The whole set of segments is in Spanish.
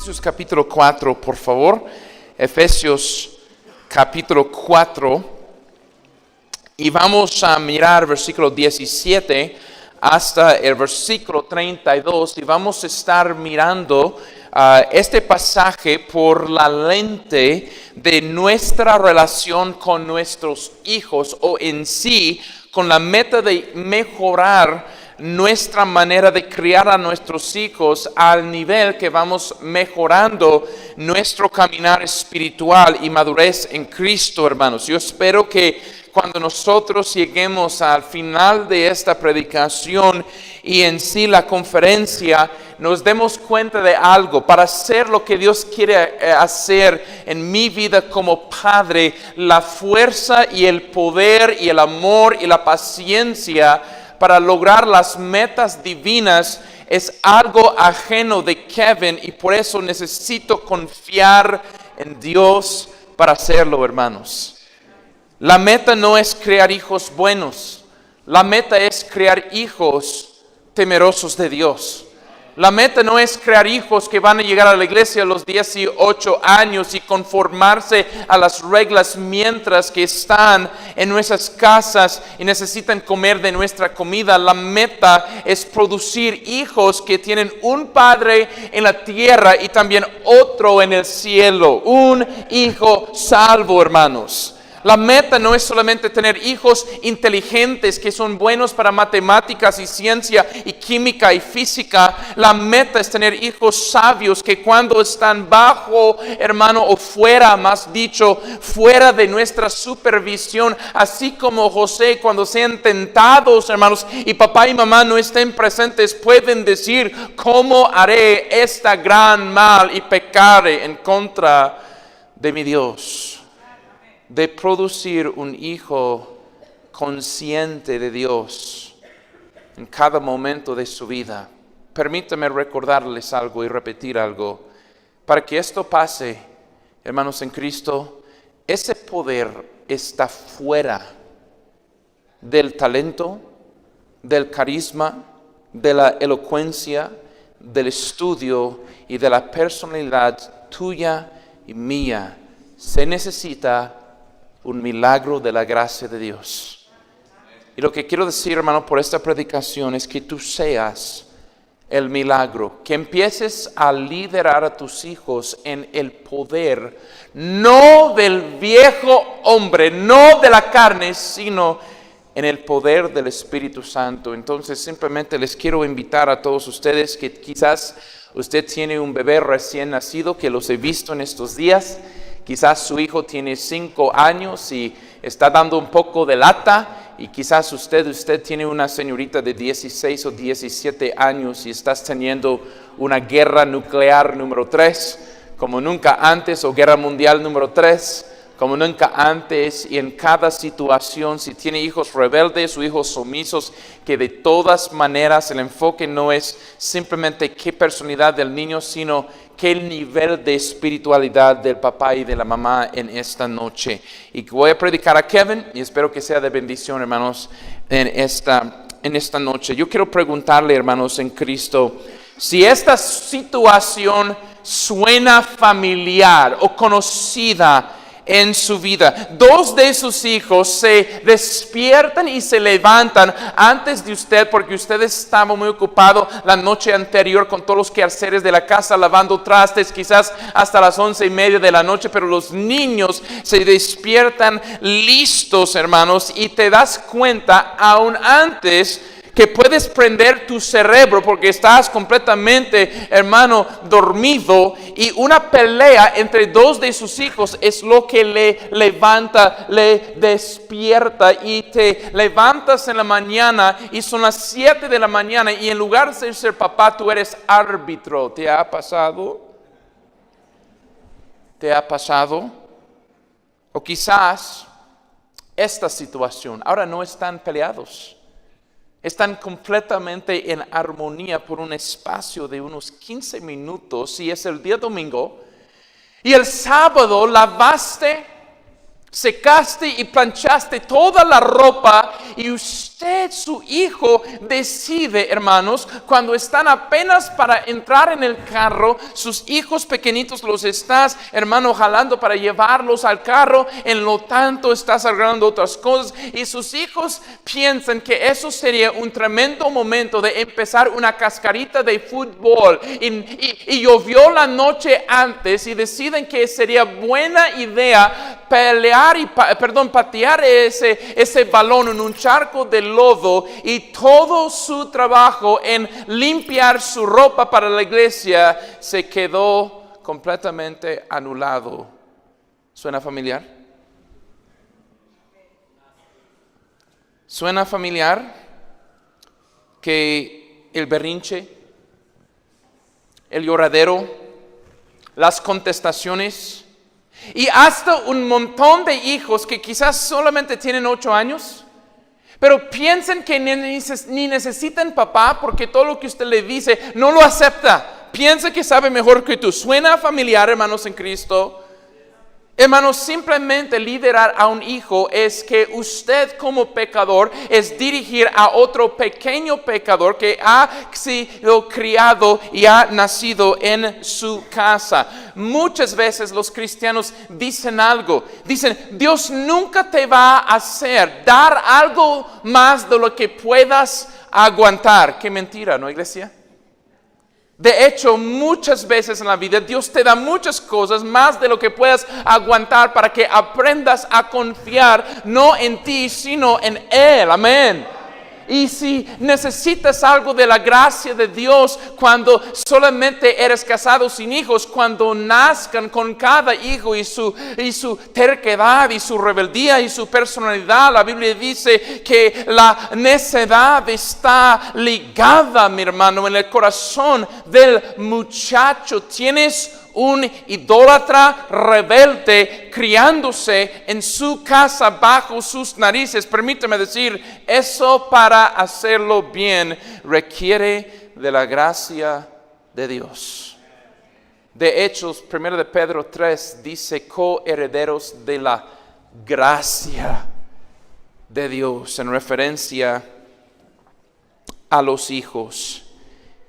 Efesios capítulo 4, por favor. Efesios capítulo 4. Y vamos a mirar versículo 17 hasta el versículo 32. Y vamos a estar mirando este pasaje por la lente de nuestra relación con nuestros hijos, o en sí con la meta de mejorar nuestra manera de criar a nuestros hijos al nivel que vamos mejorando nuestro caminar espiritual y madurez en Cristo, hermanos. Yo espero que cuando nosotros lleguemos al final de esta predicación y en sí la conferencia, nos demos cuenta de algo. Para hacer lo que Dios quiere hacer en mi vida como padre, la fuerza y el poder y el amor y la paciencia para lograr las metas divinas es algo ajeno de Kevin, y por eso necesito confiar en Dios para hacerlo, hermanos. La meta no es crear hijos buenos. La meta es crear hijos temerosos de Dios. La meta no es crear hijos que van a llegar a la iglesia a los 18 años y conformarse a las reglas mientras que están en nuestras casas y necesitan comer de nuestra comida. La meta es producir hijos que tienen un padre en la tierra y también otro en el cielo. Un hijo salvo, hermanos. La meta no es solamente tener hijos inteligentes que son buenos para matemáticas y ciencia y química y física. La meta es tener hijos sabios que cuando están bajo, hermano, o fuera, más dicho, fuera de nuestra supervisión, así como José, cuando sean tentados, hermanos, y papá y mamá no estén presentes, pueden decir: ¿cómo haré esta gran mal y pecaré en contra de mi Dios? De producir un hijo consciente de Dios en cada momento de su vida. Permítame recordarles algo y repetir algo. Para que esto pase, hermanos en Cristo, ese poder está fuera del talento, del carisma, de la elocuencia, del estudio y de la personalidad tuya y mía. Se necesita un milagro de la gracia de Dios. Y lo que quiero decir, hermano, por esta predicación es que tú seas el milagro, que empieces a liderar a tus hijos en el poder, no del viejo hombre, no de la carne, sino en el poder del Espíritu Santo. Entonces simplemente les quiero invitar a todos ustedes que quizás usted tiene un bebé recién nacido, que los he visto en estos días. Quizás su hijo tiene 5 años y está dando un poco de lata, y quizás usted tiene una señorita de 16 o 17 años y estás teniendo una guerra nuclear número 3, como nunca antes, o guerra mundial número 3, como nunca antes. Y en cada situación, si tiene hijos rebeldes o hijos sumisos, que de todas maneras el enfoque no es simplemente qué personalidad del niño, sino qué nivel de espiritualidad del papá y de la mamá en esta noche. Y voy a predicar a Kevin y espero que sea de bendición, hermanos, en esta noche. Yo quiero preguntarle, hermanos en Cristo, si esta situación suena familiar o conocida en su vida. 2 de sus hijos se despiertan y se levantan antes de usted porque usted estaba muy ocupado la noche anterior con todos los quehaceres de la casa, lavando trastes, quizás hasta las 11:30 de la noche, pero los niños se despiertan listos, hermanos, y te das cuenta aún antes que puedes prender tu cerebro porque estás completamente, hermano, dormido, y una pelea entre 2 de sus hijos es lo que le levanta, le despierta, y te levantas en la mañana y son las 7 de la mañana y en lugar de ser papá tú eres árbitro. ¿Te ha pasado? ¿Te ha pasado? O quizás esta situación, ahora no están peleados. Están completamente en armonía por un espacio de unos 15 minutos, y es el día domingo. Y el sábado lavaste secaste y planchaste toda la ropa y usted, su hijo, decide, hermanos, cuando están apenas para entrar en el carro, sus hijos pequeñitos los estás, hermano, jalando para llevarlos al carro, en lo tanto estás arreglando otras cosas y sus hijos piensan que eso sería un tremendo momento de empezar una cascarita de fútbol y llovió la noche antes y deciden que sería buena idea patear ese balón en un charco de lodo y todo su trabajo en limpiar su ropa para la iglesia se quedó completamente anulado. ¿Suena familiar? ¿Suena familiar que el berrinche, el lloradero, las contestaciones y hasta un montón de hijos que quizás solamente tienen 8 años, pero piensan que ni necesitan papá porque todo lo que usted le dice no lo acepta? Piensa que sabe mejor que tú. ¿Suena familiar, hermanos en Cristo? Hermanos, simplemente liderar a un hijo es que usted como pecador es dirigir a otro pequeño pecador que ha sido criado y ha nacido en su casa. Muchas veces los cristianos dicen algo, dicen, Dios nunca te va a hacer dar algo más de lo que puedas aguantar. Qué mentira, ¿no, iglesia? De hecho, muchas veces en la vida Dios te da muchas cosas más de lo que puedas aguantar para que aprendas a confiar no en ti, sino en Él. Amén. Y si necesitas algo de la gracia de Dios cuando solamente eres casado sin hijos, cuando nazcan con cada hijo y su terquedad y su rebeldía y su personalidad, la Biblia dice que la necedad está ligada, mi hermano, en el corazón del muchacho. Tienes un idólatra rebelde criándose en su casa bajo sus narices. Permíteme decir, eso para hacerlo bien requiere de la gracia de Dios. De hecho, 1 de Pedro 3 dice coherederos de la gracia de Dios en referencia a los hijos.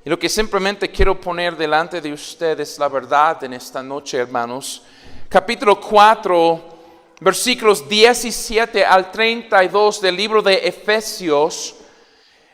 Y lo que simplemente quiero poner delante de ustedes la verdad en esta noche, hermanos. Capítulo 4, versículos 17 al 32 del libro de Efesios.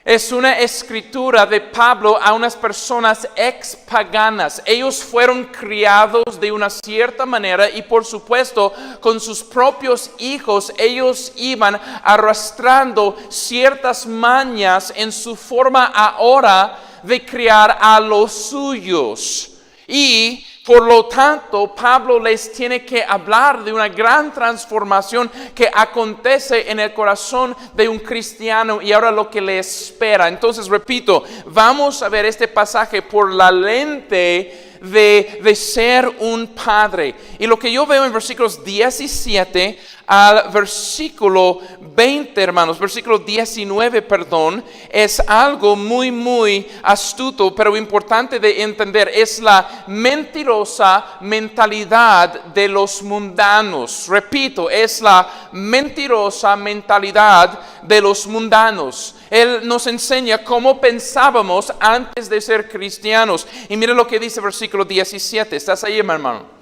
Es una escritura de Pablo a unas personas expaganas. Ellos fueron criados de una cierta manera y por supuesto con sus propios hijos ellos iban arrastrando ciertas mañas en su forma ahora de criar a los suyos. Y por lo tanto, Pablo les tiene que hablar de una gran transformación que acontece en el corazón de un cristiano y ahora lo que le espera. Entonces, repito, vamos a ver este pasaje por la lente de ser un padre. Y lo que yo veo en versículos 17 al versículo 20, hermanos, versículo 19, perdón, es algo muy astuto, pero importante de entender. Es la mentirosa mentalidad de los mundanos. Repito, es la mentirosa mentalidad de los mundanos. Él nos enseña cómo pensábamos antes de ser cristianos. Y mire lo que dice versículo 17. ¿Estás ahí, hermano?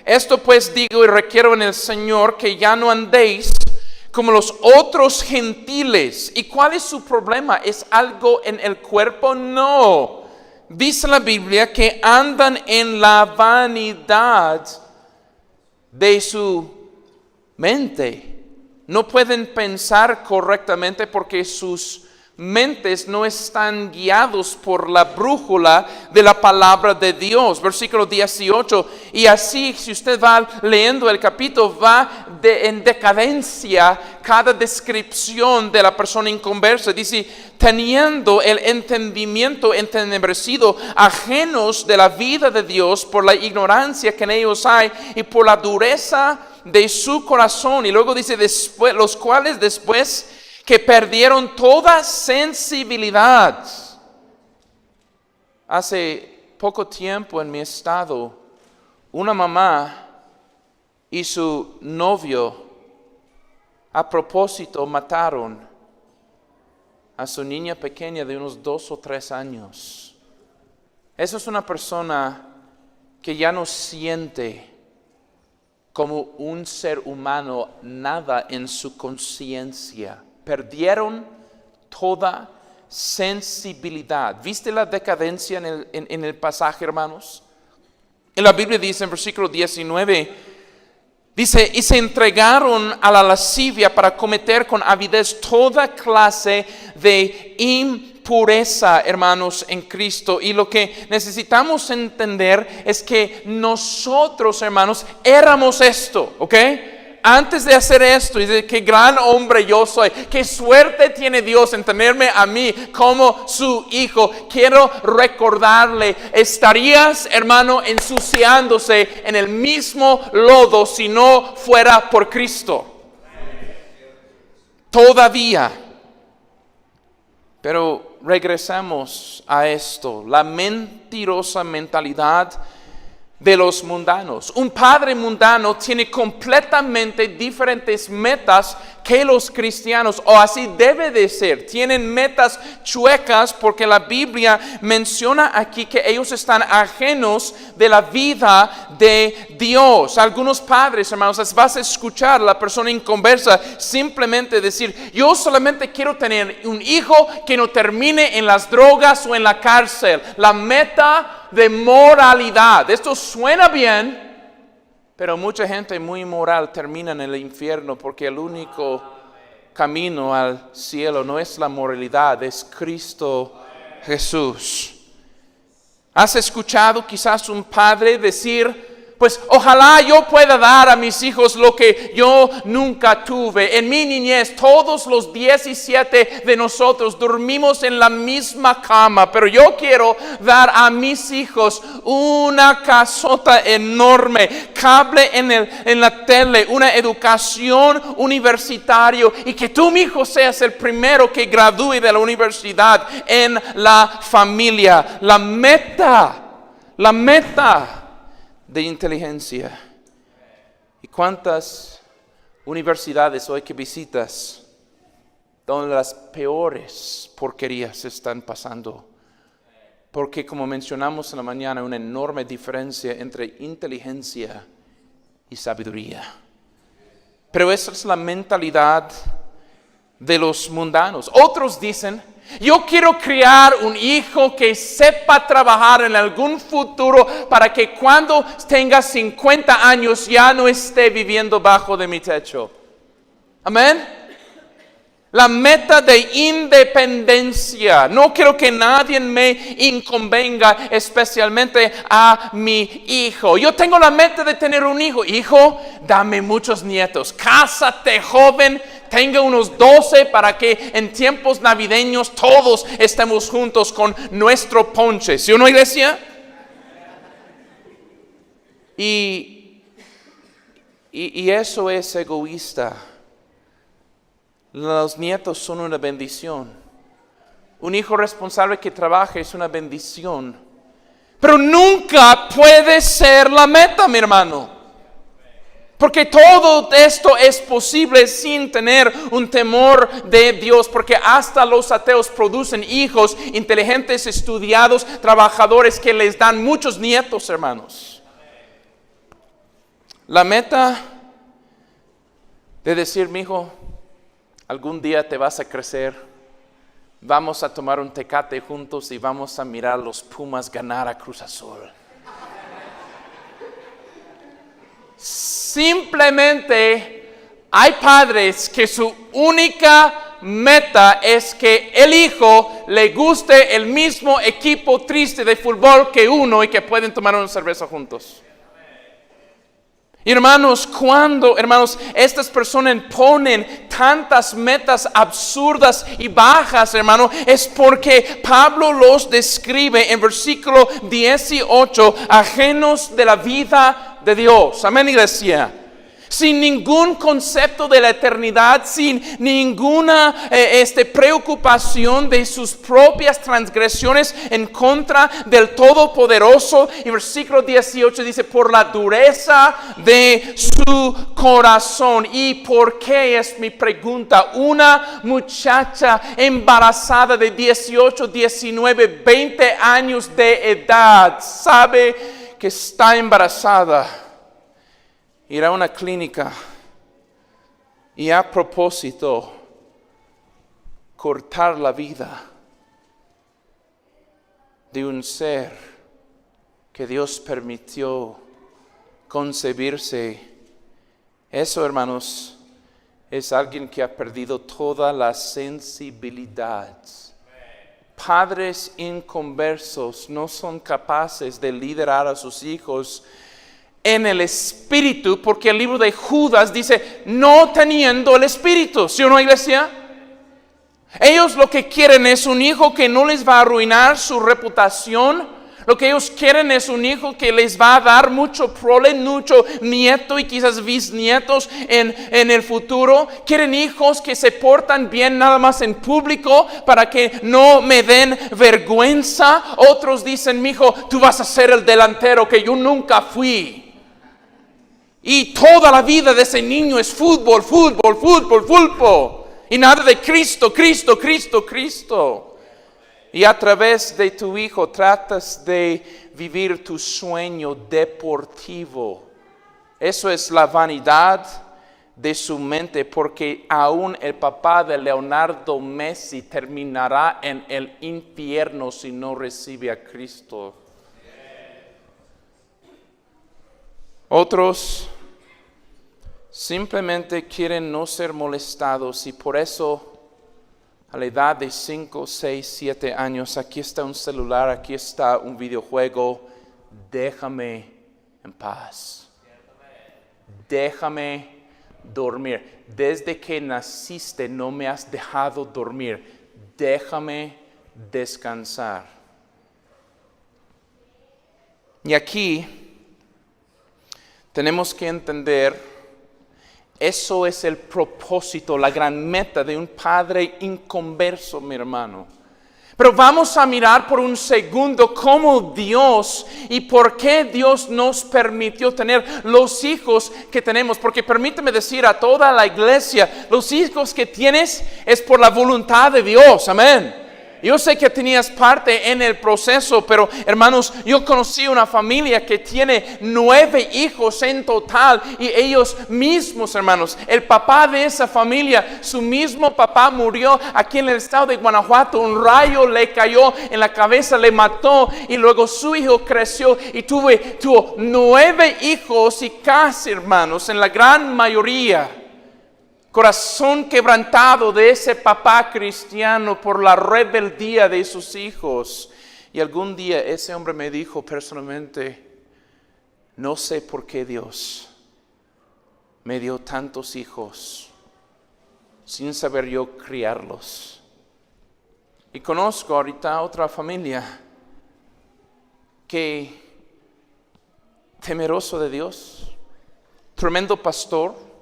Esto pues digo y requiero en el Señor que ya no andéis como los otros gentiles. ¿Y cuál es su problema? ¿Es algo en el cuerpo? No. Dice la Biblia que andan en la vanidad de su mente. No pueden pensar correctamente porque sus mentes no están guiados por la brújula de la palabra de Dios. Versículo 18. Y así, si usted va leyendo el capítulo, va en decadencia cada descripción de la persona inconversa. Dice, teniendo el entendimiento entenebrecido, ajenos de la vida de Dios por la ignorancia que en ellos hay y por la dureza de su corazón. Y luego dice, después, los cuales después que perdieron toda sensibilidad. Hace poco tiempo en mi estado, una mamá y su novio A propósito, mataron a su niña pequeña de unos 2 o 3 años. Esa es una persona que ya no siente como un ser humano nada en su conciencia. Perdieron toda sensibilidad. ¿Viste la decadencia en el pasaje, hermanos? En la Biblia dice en versículo 19, dice, y se entregaron a la lascivia para cometer con avidez toda clase de impureza, hermanos, en Cristo. Y lo que necesitamos entender es que nosotros, hermanos, éramos esto, ¿ok? Antes de hacer esto, y de qué gran hombre yo soy, qué suerte tiene Dios en tenerme a mí como su hijo. Quiero recordarle, estarías, hermano, ensuciándose en el mismo lodo si no fuera por Cristo. Todavía. Pero regresamos a esto, la mentirosa mentalidad de los mundanos. Un padre mundano tiene completamente diferentes metas que los cristianos, o así debe de ser. Tienen metas chuecas porque la Biblia menciona aquí que ellos están ajenos de la vida de Dios. Algunos padres, hermanos, vas a escuchar a la persona inconversa simplemente decir, yo solamente quiero tener un hijo que no termine en las drogas o en la cárcel. La meta de moralidad. Esto suena bien, pero mucha gente muy inmoral termina en el infierno porque el único camino al cielo no es la moralidad, es Cristo Jesús. ¿Has escuchado quizás un padre decir, pues ojalá yo pueda dar a mis hijos lo que yo nunca tuve? En mi niñez, todos los 17 de nosotros dormimos en la misma cama, pero yo quiero dar a mis hijos una casota enorme, cable en la tele, una educación universitaria, y que tú, mi hijo, seas el primero que gradúe de la universidad en la familia. La meta de inteligencia. ¿Y cuántas universidades hoy que visitas donde las peores porquerías están pasando? Porque, como mencionamos en la mañana, hay una enorme diferencia entre inteligencia y sabiduría. Pero esa es la mentalidad de los mundanos. Otros dicen, yo quiero criar un hijo que sepa trabajar en algún futuro para que cuando tenga 50 años ya no esté viviendo bajo de mi techo. Amén. La meta de independencia. No quiero que nadie me inconvenga, especialmente a mi hijo. Yo tengo la meta de tener un hijo. Hijo, dame muchos nietos. Cásate joven. Tenga unos 12 para que en tiempos navideños todos estemos juntos con nuestro ponche. ¿Sí o no, iglesia? Y eso es egoísta. Los nietos son una bendición. Un hijo responsable que trabaje es una bendición. Pero nunca puede ser la meta, mi hermano. Porque todo esto es posible sin tener un temor de Dios. Porque hasta los ateos producen hijos inteligentes, estudiados, trabajadores que les dan muchos nietos, hermanos. La meta de decir, mi hijo, algún día te vas a crecer. Vamos a tomar un tecate juntos y vamos a mirar a los Pumas ganar a Cruz Azul. Simplemente hay padres que su única meta es que el hijo le guste el mismo equipo triste de fútbol que uno y que pueden tomar una cerveza juntos. Y hermanos, cuando estas personas ponen tantas metas absurdas y bajas, hermano, es porque Pablo los describe en versículo 18, ajenos de la vida de Dios. Amén, iglesia. sin ningún concepto de la eternidad, sin ninguna preocupación de sus propias transgresiones en contra del Todopoderoso. Y versículo 18 dice, por la dureza de su corazón. ¿Y por qué? Es mi pregunta. Una muchacha embarazada de 18, 19, 20 años de edad sabe que está embarazada. Ir a una clínica y a propósito cortar la vida de un ser que Dios permitió concebirse. Eso, hermanos, es alguien que ha perdido toda la sensibilidad. Padres inconversos no son capaces de liderar a sus hijos en el Espíritu, porque el libro de Judas dice, no teniendo el Espíritu. ¿Sí o no, iglesia? Ellos lo que quieren es un hijo que no les va a arruinar su reputación. Lo que ellos quieren es un hijo que les va a dar mucho prole, mucho nieto y quizás bisnietos en el futuro. Quieren hijos que se portan bien nada más en público para que no me den vergüenza. Otros dicen, mijo, tú vas a ser el delantero que yo nunca fui. Y toda la vida de ese niño es fútbol, fútbol, fútbol, fútbol. Y nada de Cristo, Cristo, Cristo, Cristo. Y a través de tu hijo tratas de vivir tu sueño deportivo. Eso es la vanidad de su mente, porque aún el papá de Leonardo Messi terminará en el infierno si no recibe a Cristo. Otros simplemente quieren no ser molestados y por eso a la edad de 5, 6, 7 años, aquí está un celular, aquí está un videojuego, déjame en paz. Déjame dormir. Desde que naciste no me has dejado dormir. Déjame descansar. Y aquí tenemos que entender, eso es el propósito, la gran meta de un padre inconverso, mi hermano. Pero vamos a mirar por un segundo cómo Dios y por qué Dios nos permitió tener los hijos que tenemos. Porque permíteme decir a toda la iglesia, los hijos que tienes es por la voluntad de Dios, amén. Yo sé que tenías parte en el proceso, pero hermanos, yo conocí una familia que tiene 9 hijos en total y ellos mismos, hermanos, el papá de esa familia, su mismo papá murió aquí en el estado de Guanajuato, un rayo le cayó en la cabeza, le mató y luego su hijo creció y tuvo 9 hijos y casi, hermanos, en la gran mayoría, corazón quebrantado de ese papá cristiano por la rebeldía de sus hijos. Y algún día ese hombre me dijo personalmente, no sé por qué Dios me dio tantos hijos sin saber yo criarlos. Y conozco ahorita otra familia que temeroso de Dios, tremendo pastor,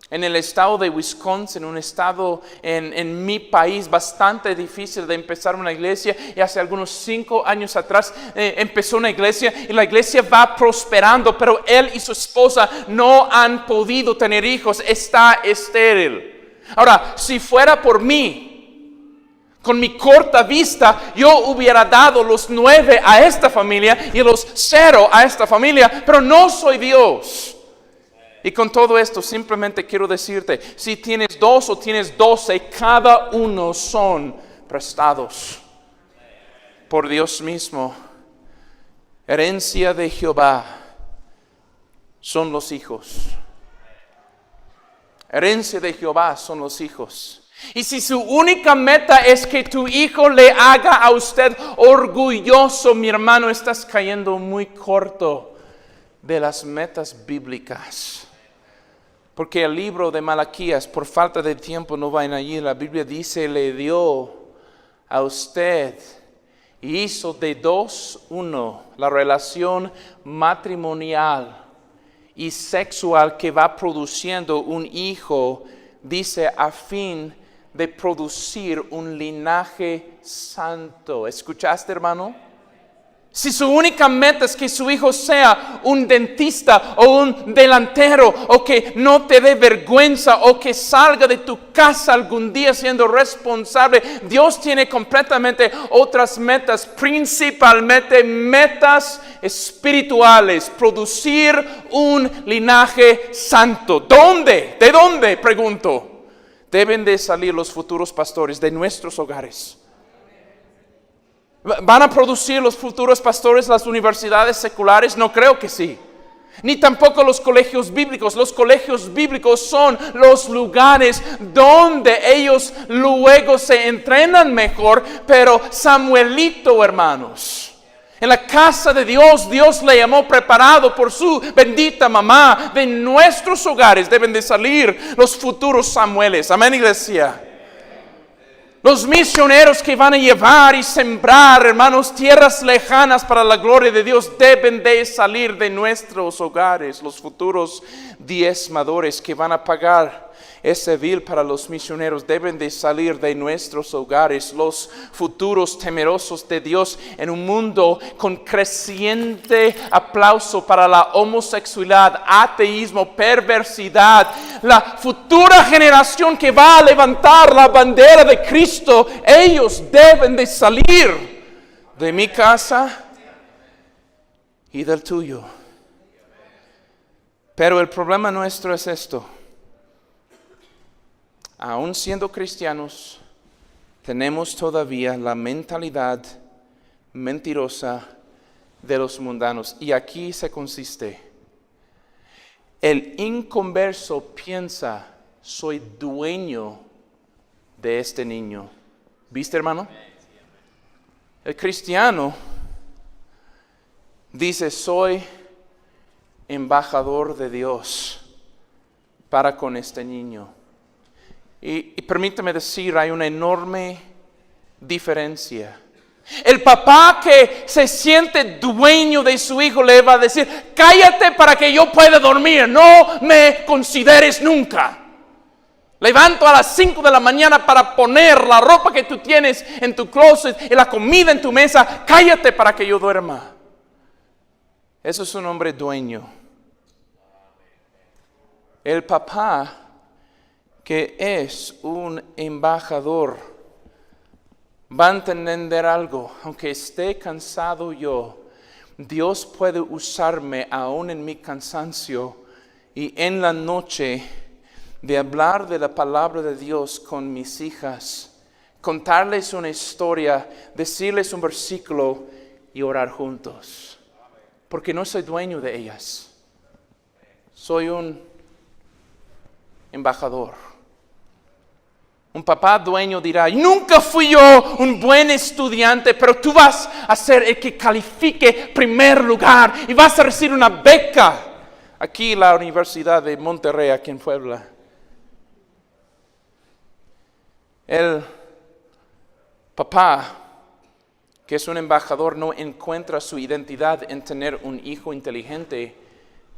en el estado de Wisconsin, un estado en mi país bastante difícil de empezar una iglesia. Y hace algunos 5 años atrás empezó una iglesia y la iglesia va prosperando. Pero él y su esposa no han podido tener hijos, está estéril. Ahora, si fuera por mí, con mi corta vista, yo hubiera dado los 9 a esta familia y los 0 a esta familia. Pero no soy Dios. Y con todo esto simplemente quiero decirte, si tienes 2 o tienes 12, cada uno son prestados por Dios mismo. Herencia de Jehová son los hijos. Herencia de Jehová son los hijos. Y si su única meta es que tu hijo le haga a usted orgulloso, mi hermano, estás cayendo muy corto de las metas bíblicas. Porque el libro de Malaquías, por falta de tiempo no vayan allí, la Biblia dice, le dio a usted y hizo de 2 1 la relación matrimonial. y sexual que va produciendo un hijo, dice, a fin de producir un linaje santo. ¿Escuchaste, hermano? Si su única meta es que su hijo sea un dentista o un delantero, o que no te dé vergüenza, o que salga de tu casa algún día siendo responsable, Dios tiene completamente otras metas, principalmente metas espirituales, producir un linaje santo. ¿Dónde? ¿De dónde? Pregunto. Deben de salir los futuros pastores de nuestros hogares. ¿Van a producir los futuros pastores las universidades seculares? No creo que sí. Ni tampoco los colegios bíblicos. Los colegios bíblicos son los lugares donde ellos luego se entrenan mejor. Pero Samuelito, hermanos, en la casa de Dios, Dios le llamó preparado por su bendita mamá. De nuestros hogares deben de salir los futuros Samueles. Amén, iglesia. Los misioneros que van a llevar y sembrar, hermanos, tierras lejanas para la gloria de Dios, deben de salir de nuestros hogares. Los futuros diezmadores que van a pagar ese bill para los misioneros deben de salir de nuestros hogares. Los futuros temerosos de Dios en un mundo con creciente aplauso para la homosexualidad, ateísmo, perversidad. La futura generación que va a levantar la bandera de Cristo, ellos deben de salir de mi casa y del tuyo. Pero el problema nuestro es esto. Aún siendo cristianos, tenemos todavía la mentalidad mentirosa de los mundanos. Y aquí se consiste. El inconverso piensa, soy dueño de este niño. ¿Viste, hermano? El cristiano dice, soy embajador de Dios para con este niño. Y permítame decir, hay una enorme diferencia. El papá que se siente dueño de su hijo le va a decir, cállate para que yo pueda dormir, no me consideres nunca. Levanto a las 5 de la mañana para poner la ropa que tú tienes en tu closet y la comida en tu mesa, cállate para que yo duerma. Eso es un hombre dueño. El papá que es un embajador va a entender algo. Aunque esté cansado yo, Dios puede usarme aún en mi cansancio y en la noche de hablar de la palabra de Dios con mis hijas, contarles una historia, decirles un versículo y orar juntos. Porque no soy dueño de ellas. Soy un embajador. Un papá dueño dirá, nunca fui yo un buen estudiante, pero tú vas a ser el que califique primer lugar y vas a recibir una beca. Aquí la Universidad de Monterrey, aquí en Puebla. El papá, que es un embajador, no encuentra su identidad en tener un hijo inteligente,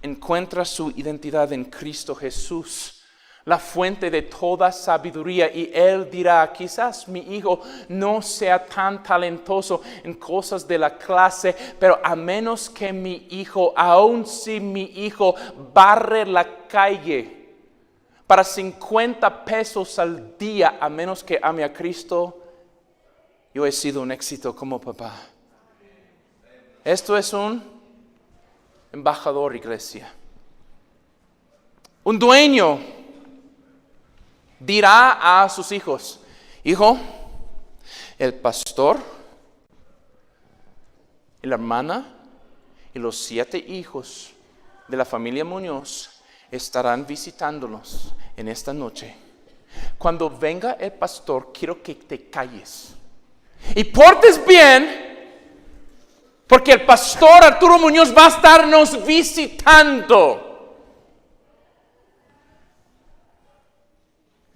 encuentra su identidad en Cristo Jesús, la fuente de toda sabiduría. Y él dirá, quizás mi hijo no sea tan talentoso en cosas de la clase, pero a menos que mi hijo, aun si mi hijo barre la calle para 50 pesos al día, a menos que ame a Cristo, yo he sido un éxito como papá. Esto es un embajador, iglesia. Un dueño dirá a sus hijos, hijo, el pastor, y la hermana y los 7 hijos de la familia Muñoz estarán visitándolos en esta noche. Cuando venga el pastor, quiero que te calles y portes bien, porque el pastor Arturo Muñoz va a estarnos visitando.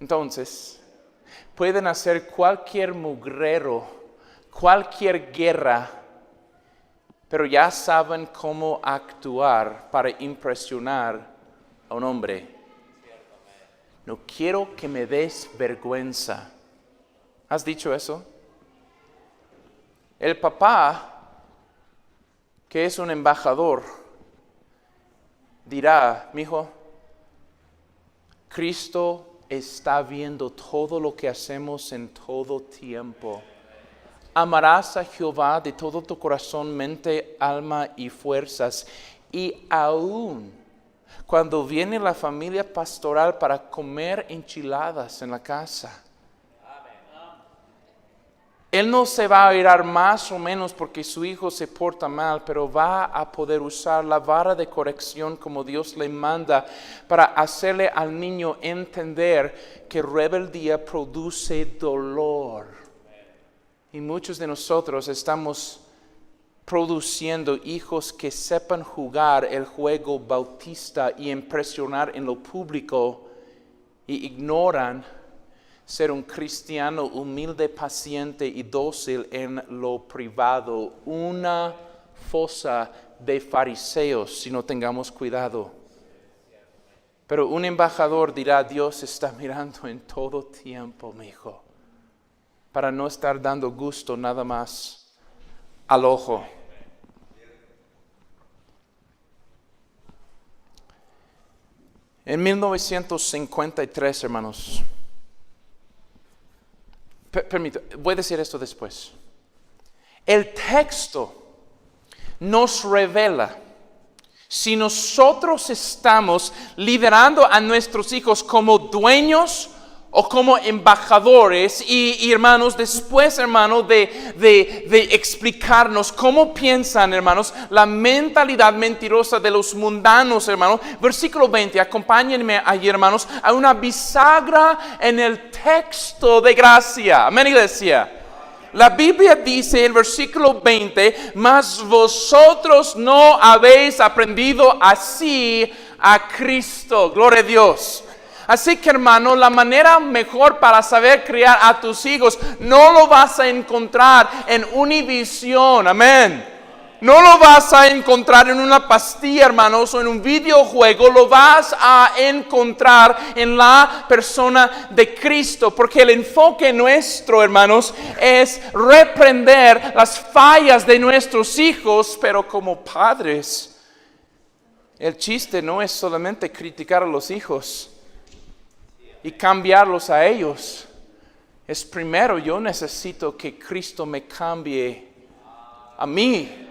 Entonces, pueden hacer cualquier mugrero, cualquier guerra, pero ya saben cómo actuar para impresionar a un hombre. No quiero que me des vergüenza. ¿Has dicho eso? El papá, que es un embajador, dirá: mijo, Cristo está viendo todo lo que hacemos en todo tiempo. Amarás a Jehová de todo tu corazón, mente, alma y fuerzas. Y aún cuando viene la familia pastoral para comer enchiladas en la casa, Él no se va a irar más o menos porque su hijo se porta mal, pero va a poder usar la vara de corrección como Dios le manda para hacerle al niño entender que rebeldía produce dolor. Y muchos de nosotros estamos produciendo hijos que sepan jugar el juego bautista y impresionar en lo público y ignoran ser un cristiano humilde, paciente y dócil en lo privado. Una fosa de fariseos si no tengamos cuidado. Pero un embajador dirá: Dios está mirando en todo tiempo, mi hijo, para no estar dando gusto nada más al ojo. En 1953, hermanos, voy a decir esto después. El texto nos revela si nosotros estamos liderando a nuestros hijos como dueños o como embajadores. Y hermanos, después, hermanos, de explicarnos cómo piensan, hermanos, la mentalidad mentirosa de los mundanos, hermanos. Versículo 20, acompáñenme ahí, hermanos, a una bisagra en el texto de gracia. Amén, iglesia. La Biblia dice en versículo 20: mas vosotros no habéis aprendido así a Cristo. Gloria a Dios. Así que, hermano, la manera mejor para saber criar a tus hijos no lo vas a encontrar en Univisión, amén. No lo vas a encontrar en una pastilla, hermanos, o en un videojuego. Lo vas a encontrar en la persona de Cristo. Porque el enfoque nuestro, hermanos, es reprender las fallas de nuestros hijos. Pero como padres, el chiste no es solamente criticar a los hijos y cambiarlos a ellos. Es primero, yo necesito que Cristo me cambie a mí.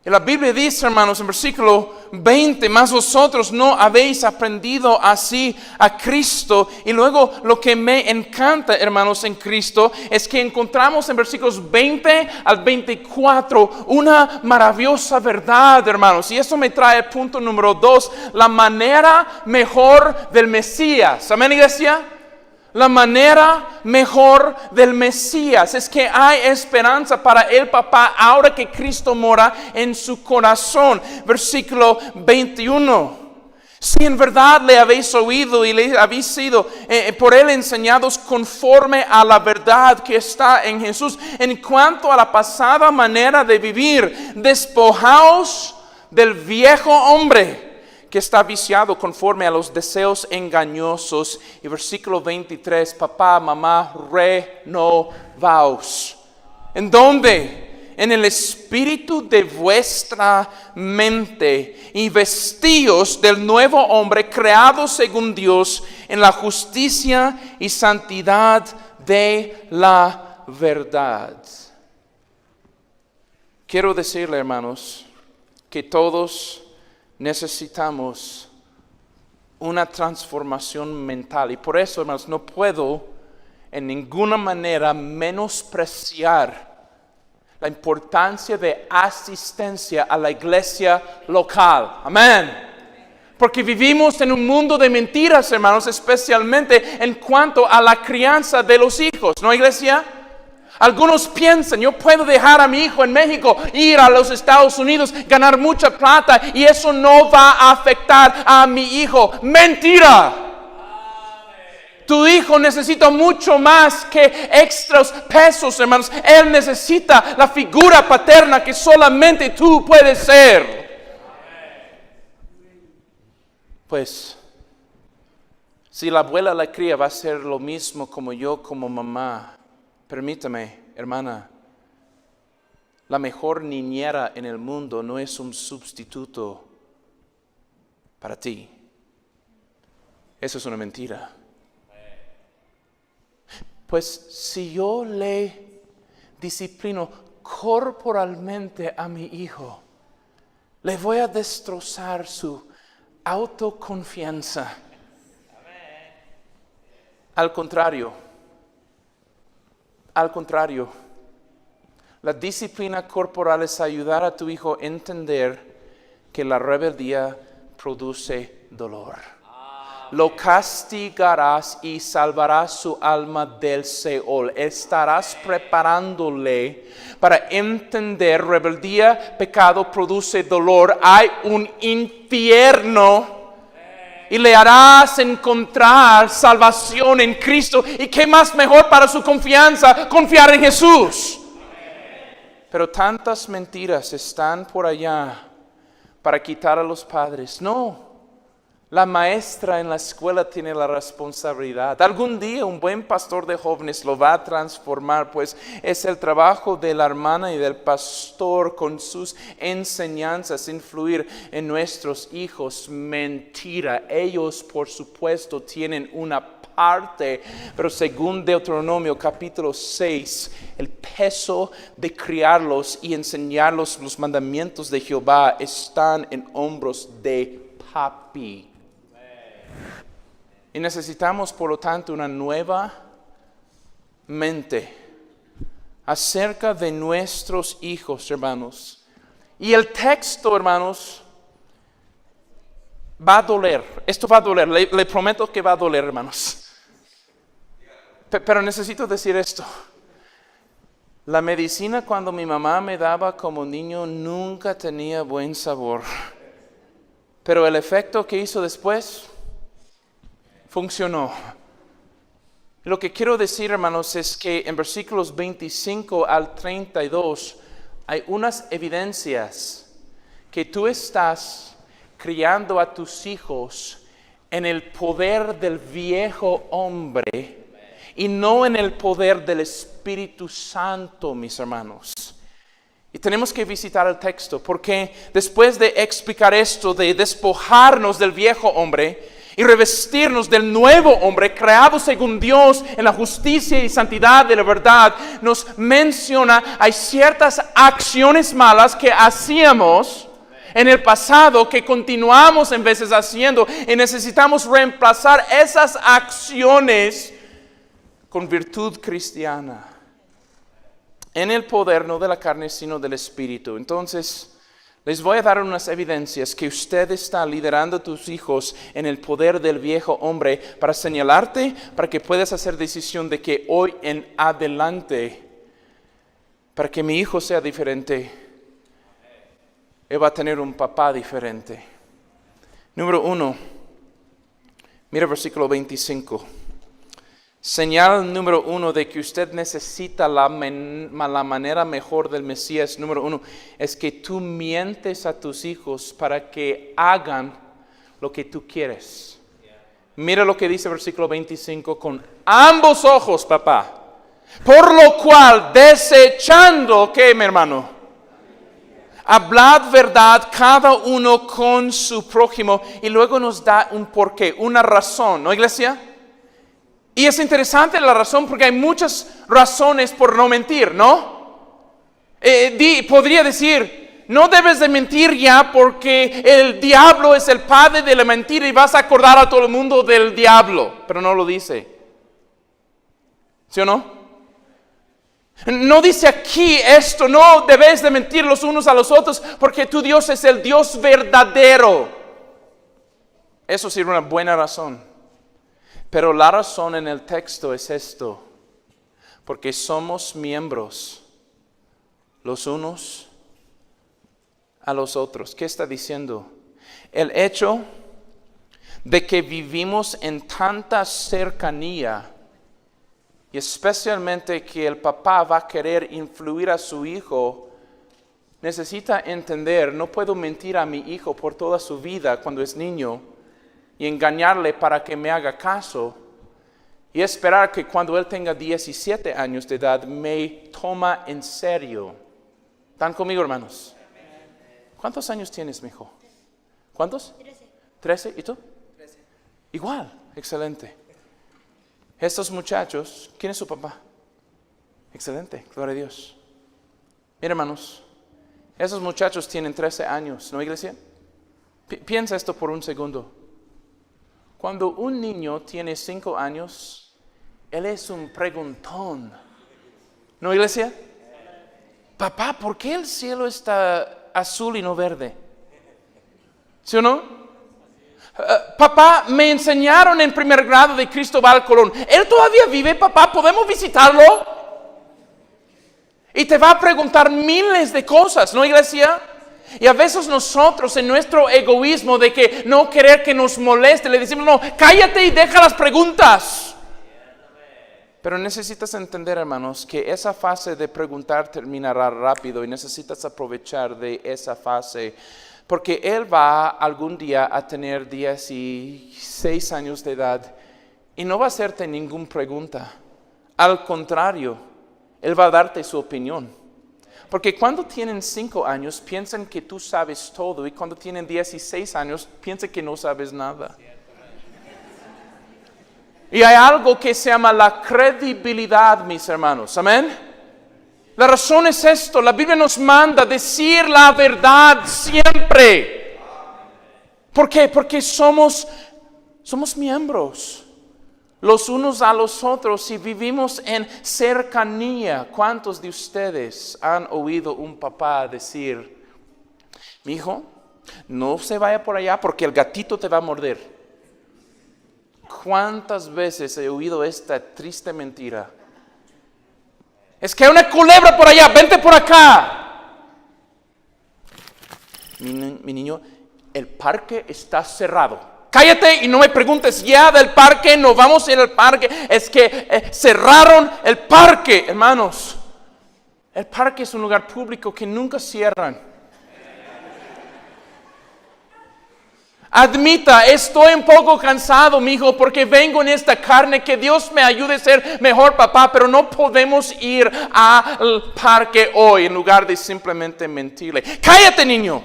Y la Biblia dice, hermanos, en versículo 20: mas vosotros no habéis aprendido así a Cristo. Y luego lo que me encanta, hermanos, en Cristo es que encontramos en versículos 20 al 24 una maravillosa verdad, hermanos. Y eso me trae al punto número 2, la manera mejor del Mesías. ¿Amén, iglesia? La manera mejor del Mesías es que hay esperanza para el papá ahora que Cristo mora en su corazón. Versículo 21. Si en verdad le habéis oído y le habéis sido por él enseñados conforme a la verdad que está en Jesús, en cuanto a la pasada manera de vivir, despojaos del viejo hombre que está viciado conforme a los deseos engañosos. Y versículo 23, papá, mamá, renovaos. ¿En dónde? En el espíritu de vuestra mente, y vestíos del nuevo hombre creado según Dios en la justicia y santidad de la verdad. Quiero decirle, hermanos, que todos necesitamos una transformación mental. Y por eso, hermanos, no puedo en ninguna manera menospreciar la importancia de asistencia a la iglesia local. Amén. Porque vivimos en un mundo de mentiras, hermanos, especialmente en cuanto a la crianza de los hijos, ¿no, iglesia? Algunos piensan, yo puedo dejar a mi hijo en México, ir a los Estados Unidos, ganar mucha plata y eso no va a afectar a mi hijo. ¡Mentira! Tu hijo necesita mucho más que extras pesos, hermanos. Él necesita la figura paterna que solamente tú puedes ser. Pues, si la abuela la cría, va a ser lo mismo como yo como mamá. Permítame, hermana. La mejor niñera en el mundo no es un sustituto para ti. Eso es una mentira. Pues si yo le disciplino corporalmente a mi hijo, le voy a destrozar su autoconfianza. Al contrario, la disciplina corporal es ayudar a tu hijo a entender que la rebeldía produce dolor. Lo castigarás y salvarás su alma del Seol. Estarás preparándole para entender rebeldía, pecado produce dolor. Hay un infierno y le harás encontrar salvación en Cristo. ¿Y qué más mejor para su confianza? Confiar en Jesús. Pero tantas mentiras están por allá para quitar a los padres. No. La maestra en la escuela tiene la responsabilidad. Algún día un buen pastor de jóvenes lo va a transformar, pues es el trabajo de la hermana y del pastor con sus enseñanzas influir en nuestros hijos. Mentira. Ellos, por supuesto, tienen una parte, pero según Deuteronomio capítulo 6, el peso de criarlos y enseñarlos los mandamientos de Jehová están en hombros de papi. Y necesitamos, por lo tanto, una nueva mente acerca de nuestros hijos, hermanos. Y el texto, hermanos, va a doler. Esto va a doler. Le prometo que va a doler, hermanos. Pero necesito decir esto. La medicina cuando mi mamá me daba como niño nunca tenía buen sabor. Pero el efecto que hizo después funcionó. Lo que quiero decir, hermanos, es que en versículos 25 al 32 hay unas evidencias que tú estás criando a tus hijos en el poder del viejo hombre y no en el poder del Espíritu Santo, mis hermanos. Y tenemos que visitar el texto, porque después de explicar esto, de despojarnos del viejo hombre y revestirnos del nuevo hombre, creado según Dios en la justicia y santidad de la verdad, nos menciona, hay ciertas acciones malas que hacíamos en el pasado, que continuamos en veces haciendo, y necesitamos reemplazar esas acciones con virtud cristiana. En el poder no de la carne, sino del Espíritu. Entonces, les voy a dar unas evidencias que usted está liderando a tus hijos en el poder del viejo hombre para señalarte, para que puedas hacer decisión de que hoy en adelante, para que mi hijo sea diferente, él va a tener un papá diferente. Número 1, mira versículo 25. Señal número 1 de que usted necesita la manera mejor del Mesías, número 1, es que tú mientes a tus hijos para que hagan lo que tú quieres. Mira lo que dice versículo 25, con ambos ojos, papá. Por lo cual, desechando, ¿qué, mi hermano? Hablad verdad cada uno con su prójimo. Y luego nos da un porqué, una razón, ¿no, iglesia? Y es interesante la razón porque hay muchas razones por no mentir, ¿no? Podría decir, no debes de mentir ya porque el diablo es el padre de la mentira y vas a acordar a todo el mundo del diablo. Pero no lo dice. ¿Sí o no? No dice aquí esto, no debes de mentir los unos a los otros porque tu Dios es el Dios verdadero. Eso sí es una buena razón. Pero la razón en el texto es esto, porque somos miembros los unos a los otros. ¿Qué está diciendo? El hecho de que vivimos en tanta cercanía y especialmente que el papá va a querer influir a su hijo, necesita entender, no puedo mentir a mi hijo por toda su vida cuando es niño y engañarle para que me haga caso y esperar que cuando él tenga 17 años de edad me toma en serio. ¿Están conmigo, hermanos? ¿Cuántos años tienes, mijo? ¿Cuántos? 13. ¿Y tú? 13. Igual, excelente. Estos muchachos, ¿quién es su papá? Excelente, gloria a Dios. Mira, hermanos, esos muchachos tienen 13 años, ¿no, iglesia? Piensa esto por un segundo. Cuando un niño tiene 5 años, él es un preguntón. ¿No, iglesia? Papá, ¿por qué el cielo está azul y no verde? ¿Sí o no? Papá, me enseñaron en primer grado de Cristóbal Colón. ¿Él todavía vive, papá? ¿Podemos visitarlo? Y te va a preguntar miles de cosas, ¿no, iglesia? Y a veces nosotros en nuestro egoísmo de que no querer que nos moleste, le decimos, no, cállate y deja las preguntas. Pero necesitas entender, hermanos, que esa fase de preguntar terminará rápido y necesitas aprovechar de esa fase. Porque él va algún día a tener 16 años de edad y no va a hacerte ninguna pregunta. Al contrario, él va a darte su opinión. Porque cuando tienen 5 años piensan que tú sabes todo y cuando tienen 16 años piensan que no sabes nada. Y hay algo que se llama la credibilidad, mis hermanos. Amén. La razón es esto, la Biblia nos manda decir la verdad siempre. ¿Por qué? Porque somos miembros los unos a los otros y vivimos en cercanía. ¿Cuántos de ustedes han oído un papá decir, mi hijo, no se vaya por allá porque el gatito te va a morder? ¿Cuántas veces he oído esta triste mentira? Es que hay una culebra por allá, vente por acá. Mi niño, el parque está cerrado. Cállate y no me preguntes ya del parque, no vamos a ir al parque. Es que cerraron el parque, hermanos. El parque es un lugar público que nunca cierran. Admita, estoy un poco cansado, mijo, porque vengo en esta carne. Que Dios me ayude a ser mejor papá, pero no podemos ir al parque hoy en lugar de simplemente mentirle. Cállate, niño,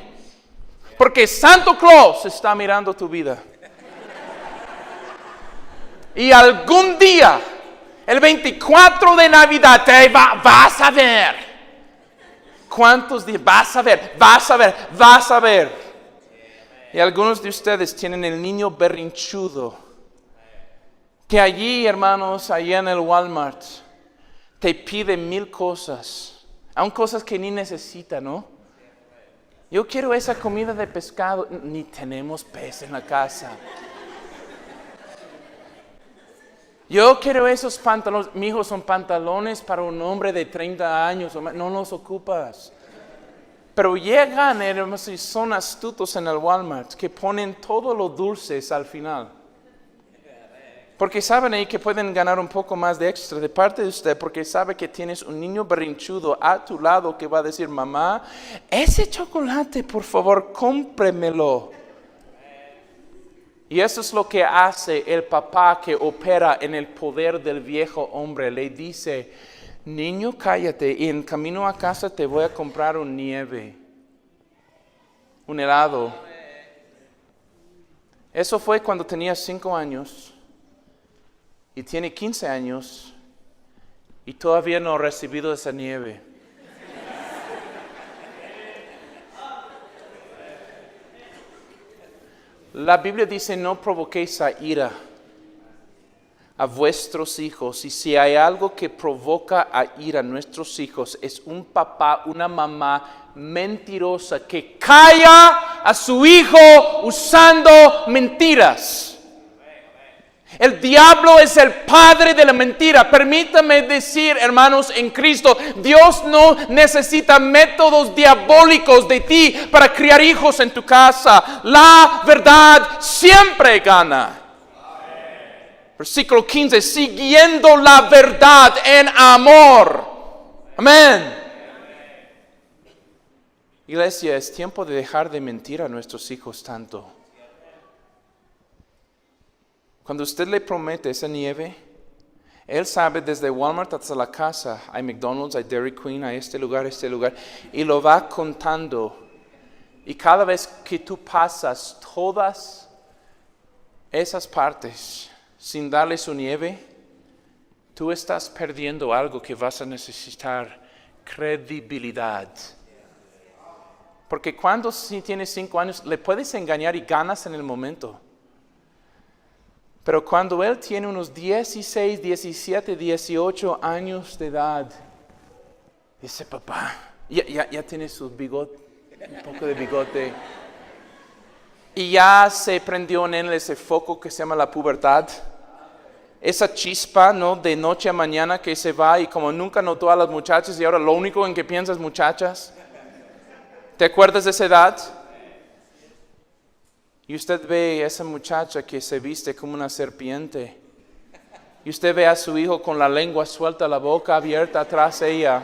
porque Santo Claus está mirando tu vida. Y algún día, el 24 de Navidad, vas a ver. ¿Cuántos días? Vas a ver. Y algunos de ustedes tienen el niño berrinchudo. Que allí, hermanos, allá en el Walmart, te pide 1000 cosas. Aún cosas que ni necesita, ¿no? Yo quiero esa comida de pescado. Ni tenemos pez en la casa. Yo quiero esos pantalones. Mi hijo, son pantalones para un hombre de 30 años. No los ocupas. Pero llegan, hermanos, y son astutos en el Walmart, que ponen todos los dulces al final. Porque saben ahí que pueden ganar un poco más de extra de parte de usted, porque sabe que tienes un niño berrinchudo a tu lado que va a decir, mamá, ese chocolate, por favor, cómpremelo. Y eso es lo que hace el papá que opera en el poder del viejo hombre. Le dice, niño, cállate y en camino a casa te voy a comprar un nieve, un helado. Eso fue cuando tenía 5 años y tiene 15 años y todavía no ha recibido esa nieve. La Biblia dice, no provoquéis a ira a vuestros hijos, y si hay algo que provoca a ira a nuestros hijos, es un papá, una mamá mentirosa que calla a su hijo usando mentiras. El diablo es el padre de la mentira. Permítame decir, hermanos, en Cristo, Dios no necesita métodos diabólicos de ti para criar hijos en tu casa. La verdad siempre gana. Versículo 15, siguiendo la verdad en amor. Amén. Iglesia, es tiempo de dejar de mentir a nuestros hijos tanto. Cuando usted le promete esa nieve, él sabe desde Walmart hasta la casa, hay McDonald's, hay Dairy Queen, hay este lugar, y lo va contando. Y cada vez que tú pasas todas esas partes sin darle su nieve, tú estás perdiendo algo que vas a necesitar: credibilidad. Porque cuando si tienes 5 años, le puedes engañar y ganas en el momento. Pero cuando él tiene unos 16, 17, 18 años de edad, dice: papá, ya tiene su bigote, un poco de bigote. Y ya se prendió en él ese foco que se llama la pubertad. Esa chispa, ¿no? De noche a mañana que se va, y como nunca notó a las muchachas y ahora lo único en que piensa es muchachas. ¿Te acuerdas de esa edad? Y usted ve a esa muchacha que se viste como una serpiente. Y usted ve a su hijo con la lengua suelta, la boca abierta atrás de ella.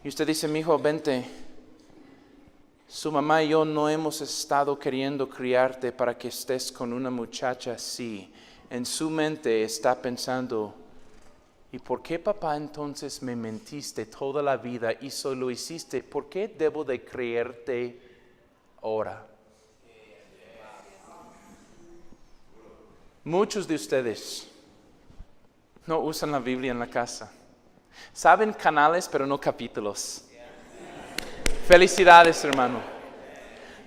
Y usted dice: mi hijo, vente. Su mamá y yo no hemos estado queriendo criarte para que estés con una muchacha así. En su mente está pensando: ¿y por qué, papá, entonces me mentiste toda la vida y solo hiciste? ¿Por qué debo de creerte ahora? Muchos de ustedes no usan la Biblia en la casa. Saben canales, pero no capítulos. Felicidades, hermano.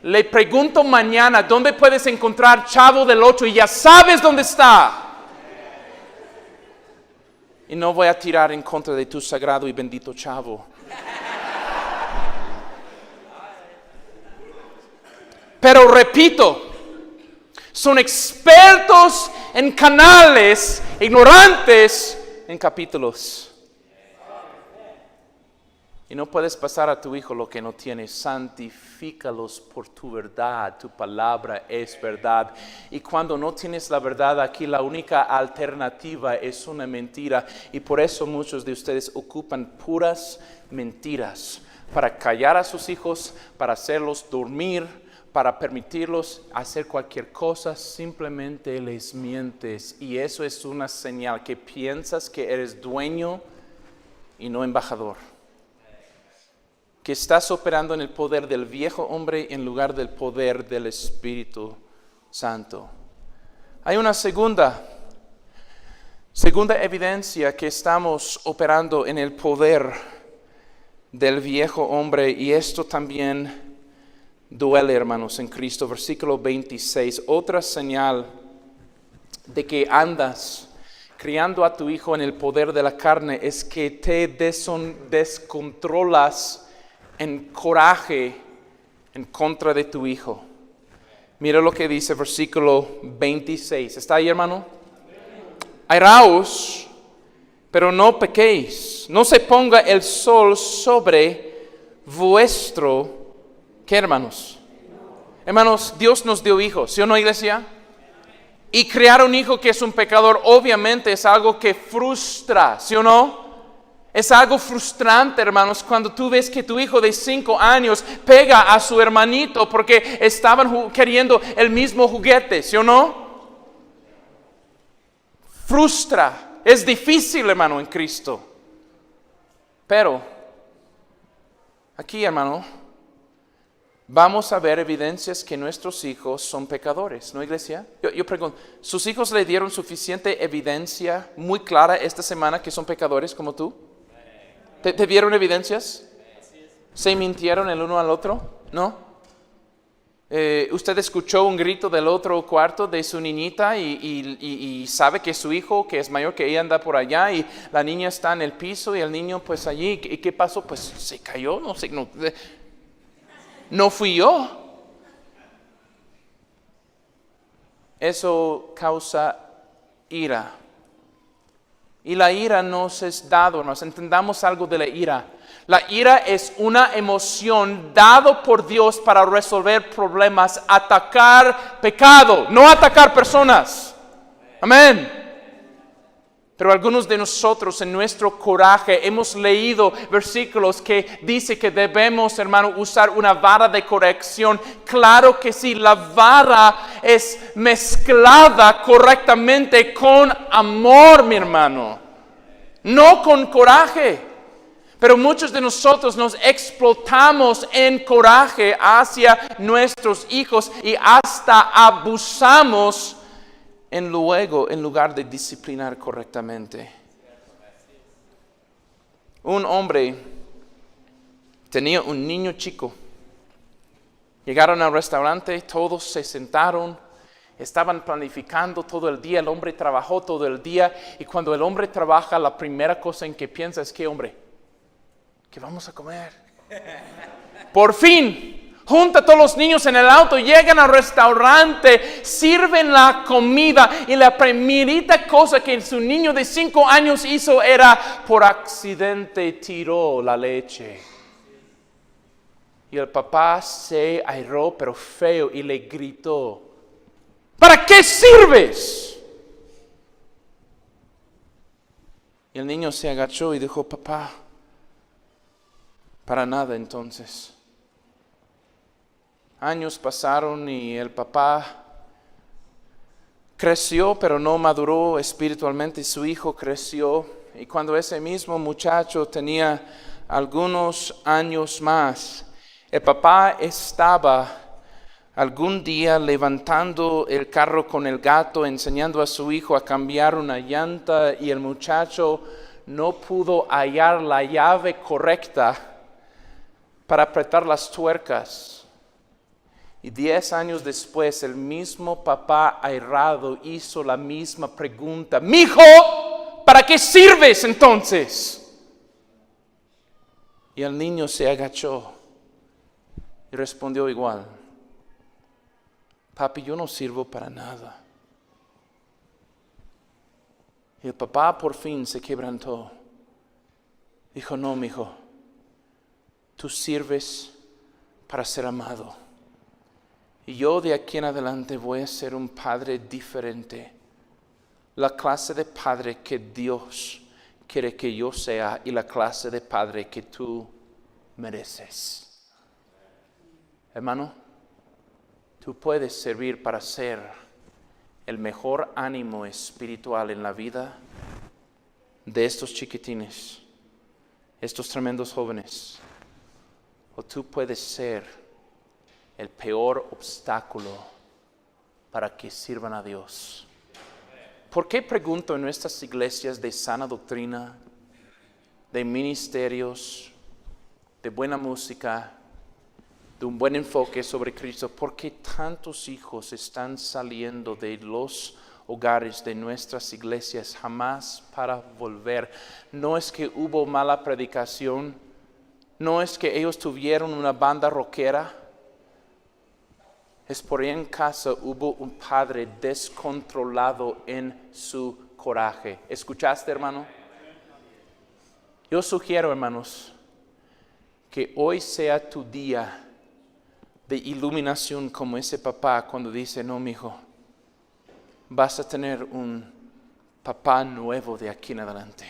Le pregunto mañana: ¿dónde puedes encontrar Chavo del 8? Y ya sabes dónde está. Y no voy a tirar en contra de tu sagrado y bendito Chavo. Pero repito, son expertos en canales, ignorantes en capítulos. Y no puedes pasar a tu hijo lo que no tienes. Santifícalos por tu verdad. Tu palabra es verdad. Y cuando no tienes la verdad aquí, la única alternativa es una mentira. Y por eso muchos de ustedes ocupan puras mentiras para callar a sus hijos, para hacerlos dormir, para permitirlos hacer cualquier cosa. Simplemente les mientes. Y eso es una señal que piensas que eres dueño y no embajador. Que estás operando en el poder del viejo hombre en lugar del poder del Espíritu Santo. Hay una segunda evidencia que estamos operando en el poder del viejo hombre, y esto también duele, hermanos, en Cristo. Versículo 26, otra señal de que andas criando a tu hijo en el poder de la carne es que te descontrolas en coraje en contra de tu hijo. Mira lo que dice versículo 26. ¿Está ahí, hermano? Airaos, pero no pequéis. No se ponga el sol sobre vuestro... ¿Qué, hermanos? Hermanos, Dios nos dio hijos, ¿sí o no, iglesia? Y criar un hijo que es un pecador obviamente es algo que frustra, ¿sí o no? Es algo frustrante, hermanos, cuando tú ves que tu hijo de 5 años pega a su hermanito porque estaban queriendo el mismo juguete, ¿sí o no? Frustra, es difícil, hermano, en Cristo. Pero, aquí, hermano, vamos a ver evidencias que nuestros hijos son pecadores, ¿no, iglesia? Yo pregunto, ¿sus hijos le dieron suficiente evidencia muy clara esta semana que son pecadores como tú? ¿Te dieron evidencias? ¿Se mintieron el uno al otro? ¿No? ¿Usted escuchó un grito del otro cuarto de su niñita y sabe que su hijo, que es mayor que ella, anda por allá y la niña está en el piso y el niño pues allí? ¿Y qué pasó? Pues se cayó, no fui yo. Eso causa ira. Y la ira nos es dado, hermanos. Entendamos algo de la ira. La ira es una emoción dado por Dios para resolver problemas, atacar pecado, no atacar personas. Amén. Pero algunos de nosotros en nuestro coraje hemos leído versículos que dice que debemos, hermano, usar una vara de corrección. Claro que sí, la vara es mezclada correctamente con amor, mi hermano. No con coraje. Pero muchos de nosotros nos explotamos en coraje hacia nuestros hijos y hasta abusamos en lugar de disciplinar correctamente. Un hombre tenía un niño chico. Llegaron al restaurante, todos se sentaron, estaban planificando todo el día, el hombre trabajó todo el día y cuando el hombre trabaja, la primera cosa en que piensa es ¿qué, hombre? ¿Qué vamos a comer? Por fin. Junta a todos los niños en el auto, llegan al restaurante, sirven la comida y la primerita cosa que su niño de 5 años hizo era por accidente tiró la leche. Y el papá se airó pero feo y le gritó, ¿para qué sirves? Y el niño se agachó y dijo, papá, para nada entonces. Años pasaron y el papá creció, pero no maduró espiritualmente. Su hijo creció y cuando ese mismo muchacho tenía algunos años más, el papá estaba algún día levantando el carro con el gato, enseñando a su hijo a cambiar una llanta y el muchacho no pudo hallar la llave correcta para apretar las tuercas. Y 10 años después, el mismo papá airado hizo la misma pregunta. Mijo, ¿para qué sirves entonces? Y el niño se agachó y respondió igual. Papi, yo no sirvo para nada. Y el papá por fin se quebrantó. Dijo, no, mijo, tú sirves para ser amado. Y yo de aquí en adelante voy a ser un padre diferente. La clase de padre que Dios quiere que yo sea y la clase de padre que tú mereces. Hermano, tú puedes servir para ser el mejor ánimo espiritual en la vida de estos chiquitines, estos tremendos jóvenes. O tú puedes ser el peor obstáculo para que sirvan a Dios. ¿Por qué pregunto en nuestras iglesias de sana doctrina, de ministerios, de buena música, de un buen enfoque sobre Cristo? ¿Por qué tantos hijos están saliendo de los hogares de nuestras iglesias jamás para volver? No es que hubo mala predicación, no es que ellos tuvieron una banda rockera. Es por ahí en casa hubo un padre descontrolado en su coraje. ¿Escuchaste, hermano? Yo sugiero, hermanos, que hoy sea tu día de iluminación como ese papá cuando dice, no, mijo, vas a tener un papá nuevo de aquí en adelante.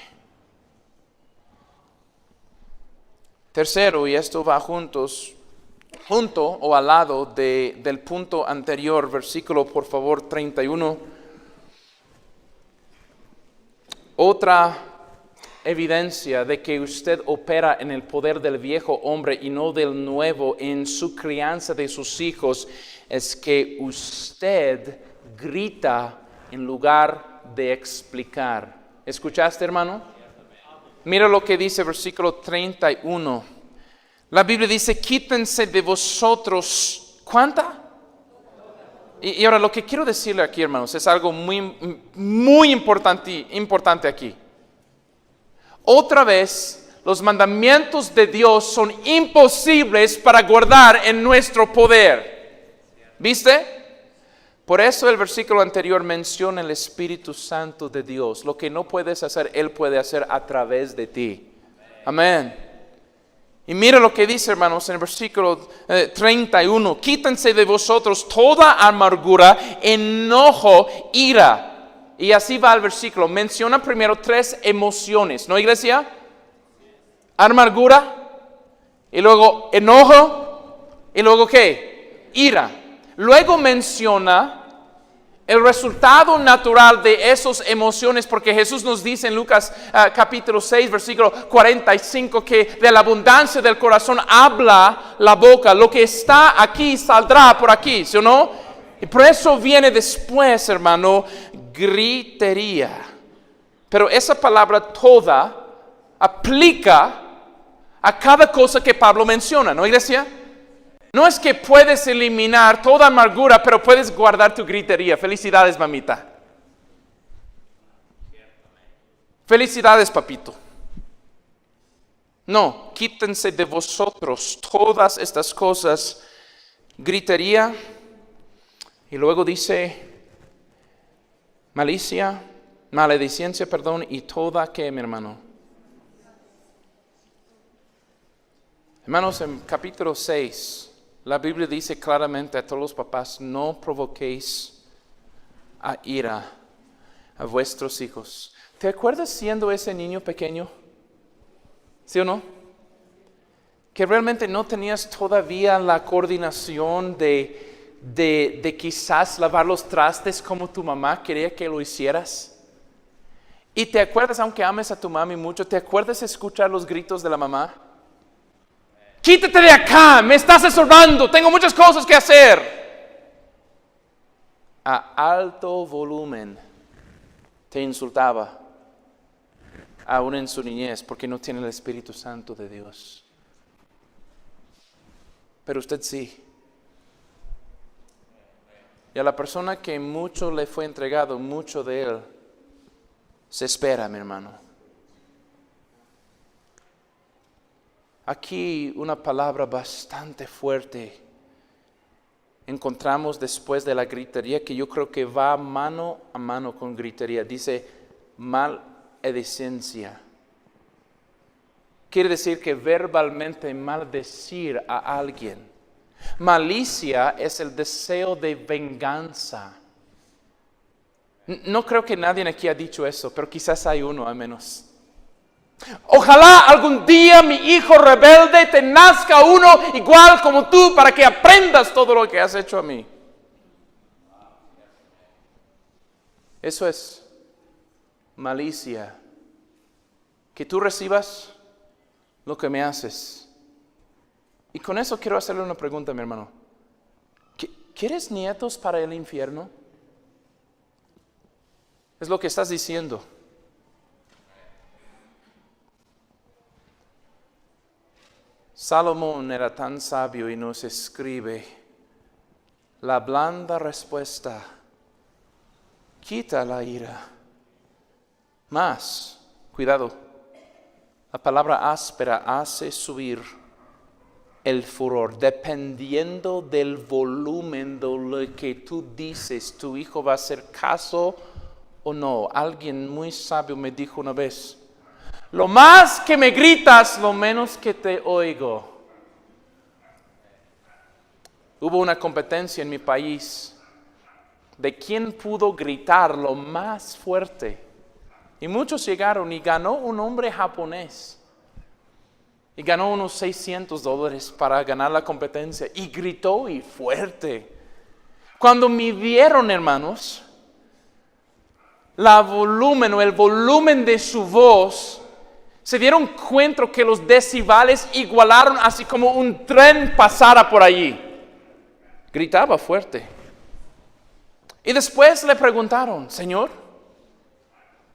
Tercero, y esto va junto o al lado del punto anterior, versículo por favor 31. Otra evidencia de que usted opera en el poder del viejo hombre y no del nuevo en su crianza de sus hijos es que usted grita en lugar de explicar. ¿Escuchaste, hermano? Mira lo que dice versículo 31. La Biblia dice, quítense de vosotros, ¿cuánta? Y ahora lo que quiero decirle aquí, hermanos, es algo muy importante aquí. Otra vez, los mandamientos de Dios son imposibles para guardar en nuestro poder. ¿Viste? Por eso el versículo anterior menciona el Espíritu Santo de Dios. Lo que no puedes hacer, Él puede hacer a través de ti. Amén. Y mira lo que dice, hermanos, en el versículo 31. Quítense de vosotros toda amargura, enojo, ira. Y así va el versículo. Menciona primero 3 emociones, ¿no, iglesia? Amargura, y luego enojo, y luego ¿qué? Ira. Luego menciona el resultado natural de esas emociones, porque Jesús nos dice en Lucas capítulo 6, versículo 45, que de la abundancia del corazón habla la boca. Lo que está aquí saldrá por aquí, ¿sí o no? Y por eso viene después, hermano, gritería. Pero esa palabra toda aplica a cada cosa que Pablo menciona, ¿no, iglesia? No es que puedes eliminar toda amargura, pero puedes guardar tu gritería. Felicidades, mamita. Felicidades, papito. No, quítense de vosotros todas estas cosas. Gritería. Y luego dice maledicencia, y toda, ¿qué, mi hermano? Hermanos, en capítulo 6... la Biblia dice claramente a todos los papás: no provoquéis a ira a vuestros hijos. ¿Te acuerdas siendo ese niño pequeño? ¿Sí o no? Que realmente no tenías todavía la coordinación de quizás lavar los trastes como tu mamá quería que lo hicieras. Y te acuerdas, aunque ames a tu mami mucho, ¿te acuerdas escuchar los gritos de la mamá? Quítate de acá, me estás estorbando, tengo muchas cosas que hacer. A alto volumen te insultaba, aún en su niñez, porque no tiene el Espíritu Santo de Dios. Pero usted sí. Y a la persona que mucho le fue entregado, mucho de él se espera, mi hermano. Aquí una palabra bastante fuerte encontramos después de la gritería, que yo creo que va mano a mano con gritería. Dice maledicencia. Quiere decir que verbalmente maldecir a alguien. Malicia es el deseo de venganza. No creo que nadie aquí ha dicho eso, pero quizás hay uno al menos. Ojalá algún día mi hijo rebelde te nazca uno igual como tú, para que aprendas todo lo que has hecho a mí. Eso es malicia. Que tú recibas lo que me haces. Y con eso quiero hacerle una pregunta, mi hermano. ¿Quieres nietos para el infierno? Es lo que estás diciendo. Salomón era tan sabio y nos escribe: la blanda respuesta quita la ira. Más, cuidado, la palabra áspera hace subir el furor. Dependiendo del volumen de lo que tú dices, tu hijo va a hacer caso o no. Alguien muy sabio me dijo una vez: lo más que me gritas, lo menos que te oigo. Hubo una competencia en mi país de quién pudo gritar lo más fuerte. Y muchos llegaron, y ganó un hombre japonés. Y ganó unos $600 para ganar la competencia. Y gritó y fuerte. Cuando me vieron, hermanos, el volumen de su voz, se dieron cuenta que los decibales igualaron, así como un tren pasara por allí. Gritaba fuerte. Y después le preguntaron: Señor,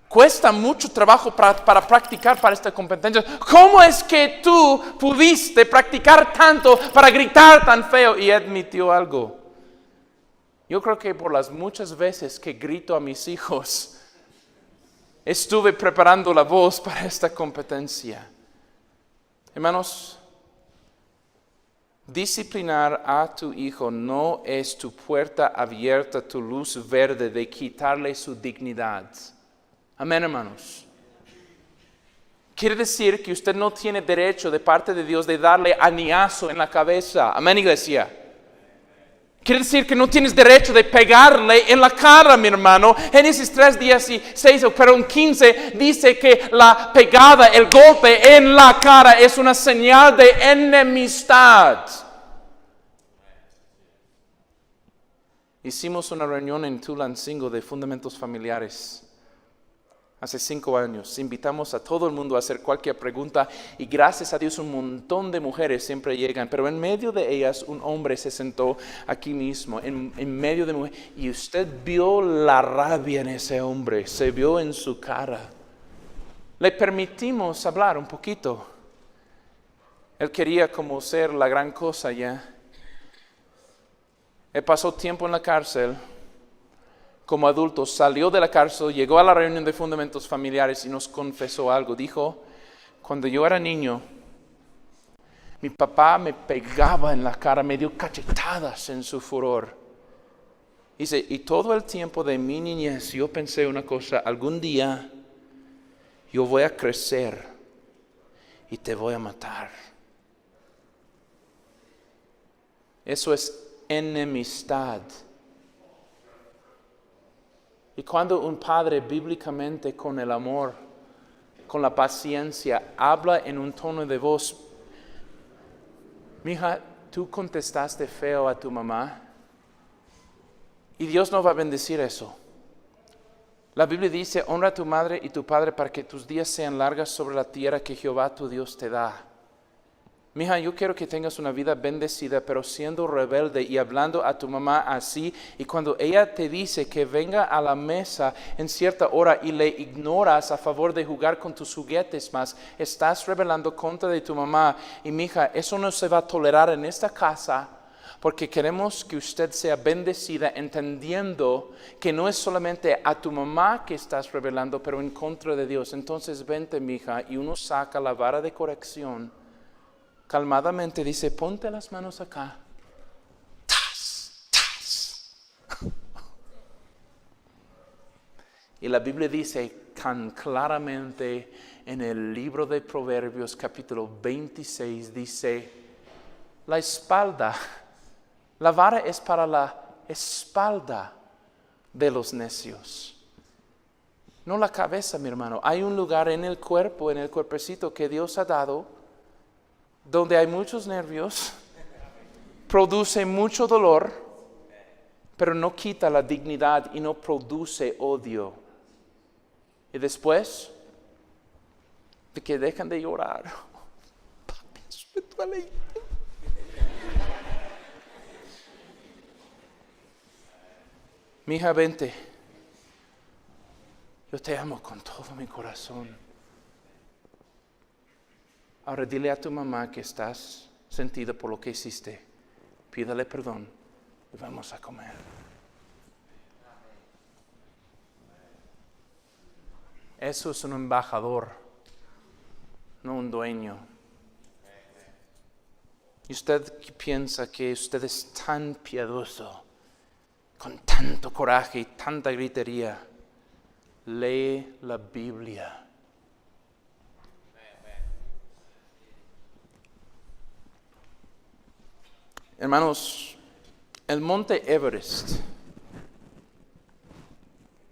cuesta mucho trabajo para practicar para esta competencia. ¿Cómo es que tú pudiste practicar tanto para gritar tan feo? Y admitió algo: yo creo que por las muchas veces que grito a mis hijos, estuve preparando la voz para esta competencia. Hermanos, Disciplinar a tu hijo no es tu puerta abierta, tu luz verde de quitarle su dignidad. Amén, hermanos. Quiere decir que usted no tiene derecho de parte de Dios de darle aniazo en la cabeza. Amén, iglesia. Quiere decir que no tienes derecho de pegarle en la cara, mi hermano. Génesis 3:16, pero en 15 dice que la pegada, el golpe en la cara es una señal de enemistad. Hicimos una reunión en Tulancingo de fundamentos familiares. Hace 5 años, invitamos a todo el mundo a hacer cualquier pregunta y gracias a Dios un montón de mujeres siempre llegan, pero en medio de ellas un hombre se sentó aquí mismo, en medio de mujeres, y usted vio la rabia en ese hombre, se vio en su cara. Le permitimos hablar un poquito. Él quería como ser la gran cosa ya. Él pasó tiempo en la cárcel. Como adulto, salió de la cárcel, llegó a la reunión de fundamentos familiares y nos confesó algo. Dijo, cuando yo era niño, mi papá me pegaba en la cara, me dio cachetadas en su furor. Dice, y todo el tiempo de mi niñez yo pensé una cosa, algún día yo voy a crecer y te voy a matar. Eso es enemistad. Y cuando un padre bíblicamente con el amor, con la paciencia, habla en un tono de voz, mija, tú contestaste feo a tu mamá y Dios no va a bendecir eso. La Biblia dice, honra a tu madre y tu padre para que tus días sean largas sobre la tierra que Jehová tu Dios te da. Mija, yo quiero que tengas una vida bendecida, pero siendo rebelde y hablando a tu mamá así, y cuando ella te dice que venga a la mesa en cierta hora y le ignoras a favor de jugar con tus juguetes más, estás rebelando contra de tu mamá. Y mija, eso no se va a tolerar en esta casa, porque queremos que usted sea bendecida entendiendo que no es solamente a tu mamá que estás rebelando, pero en contra de Dios. Entonces vente, mija, y uno saca la vara de corrección. Calmadamente dice, ponte las manos acá. ¡Tas! ¡Tas! Y la Biblia dice tan claramente en el libro de Proverbios capítulo 26, dice, la espalda, la vara es para la espalda de los necios. No la cabeza, mi hermano. Hay un lugar en el cuerpo, en el cuerpecito que Dios ha dado, donde hay muchos nervios, produce mucho dolor, pero no quita la dignidad y no produce odio. Y después, de que dejan de llorar, papi, eso me duele. Mija, vente, yo te amo con todo mi corazón. Ahora dile a tu mamá que estás sentida por lo que hiciste. Pídale perdón y vamos a comer. Eso es un embajador, no un dueño. Y usted piensa que usted es tan piadoso, con tanto coraje y tanta gritería. Lee la Biblia. Hermanos, el monte Everest,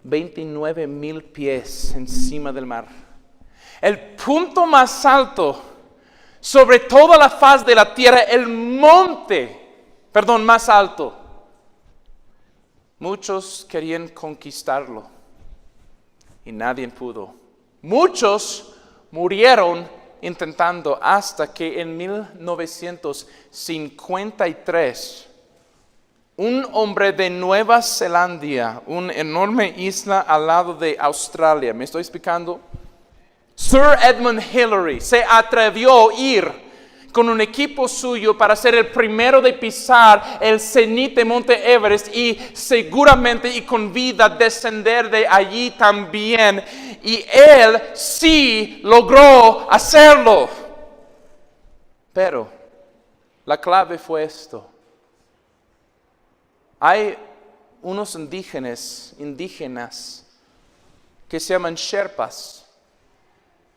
29,000 pies encima del mar. El punto más alto sobre toda la faz de la tierra, el monte, más alto. Muchos querían conquistarlo y nadie pudo. Muchos murieron intentando hasta que en 1953 un hombre de Nueva Zelanda, una enorme isla al lado de Australia, ¿me estoy explicando? Sir Edmund Hillary se atrevió a ir con un equipo suyo para ser el primero de pisar el cenit de Monte Everest y seguramente y con vida descender de allí también. Y él sí logró hacerlo. Pero La clave fue esto. Hay unos indígenas que se llaman Sherpas,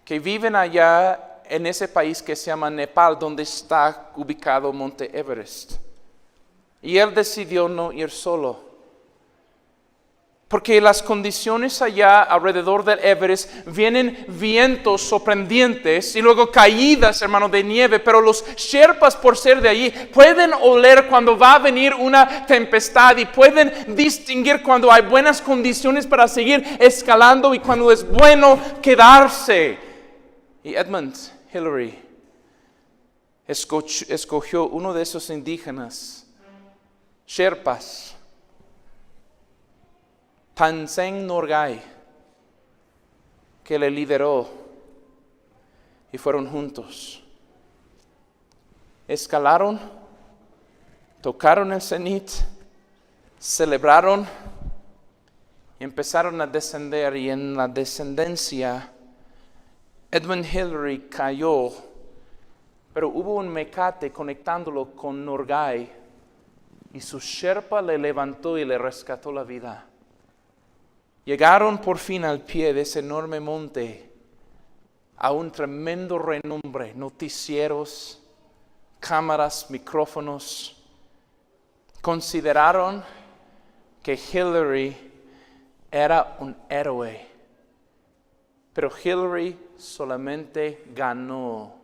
que viven allá en ese país que se llama Nepal, donde está ubicado Monte Everest. Y él decidió no ir solo, porque las condiciones allá alrededor del Everest vienen vientos sorprendentes y luego caídas, hermano, de nieve. Pero los Sherpas, por ser de allí, pueden oler cuando va a venir una tempestad y pueden distinguir cuando hay buenas condiciones para seguir escalando y cuando es bueno quedarse. Y Edmund Hillary escogió uno de esos indígenas, Sherpas, Tenzing Norgay, que le lideró, y fueron juntos. Escalaron, tocaron el cenit, celebraron y empezaron a descender. Y en la descendencia, Edmund Hillary cayó, pero hubo un mecate conectándolo con Norgay, y su Sherpa le levantó y le rescató la vida. Llegaron por fin al pie de ese enorme monte, a un tremendo renombre, noticieros, cámaras, micrófonos. Consideraron que Hillary era un héroe, pero Hillary solamente ganó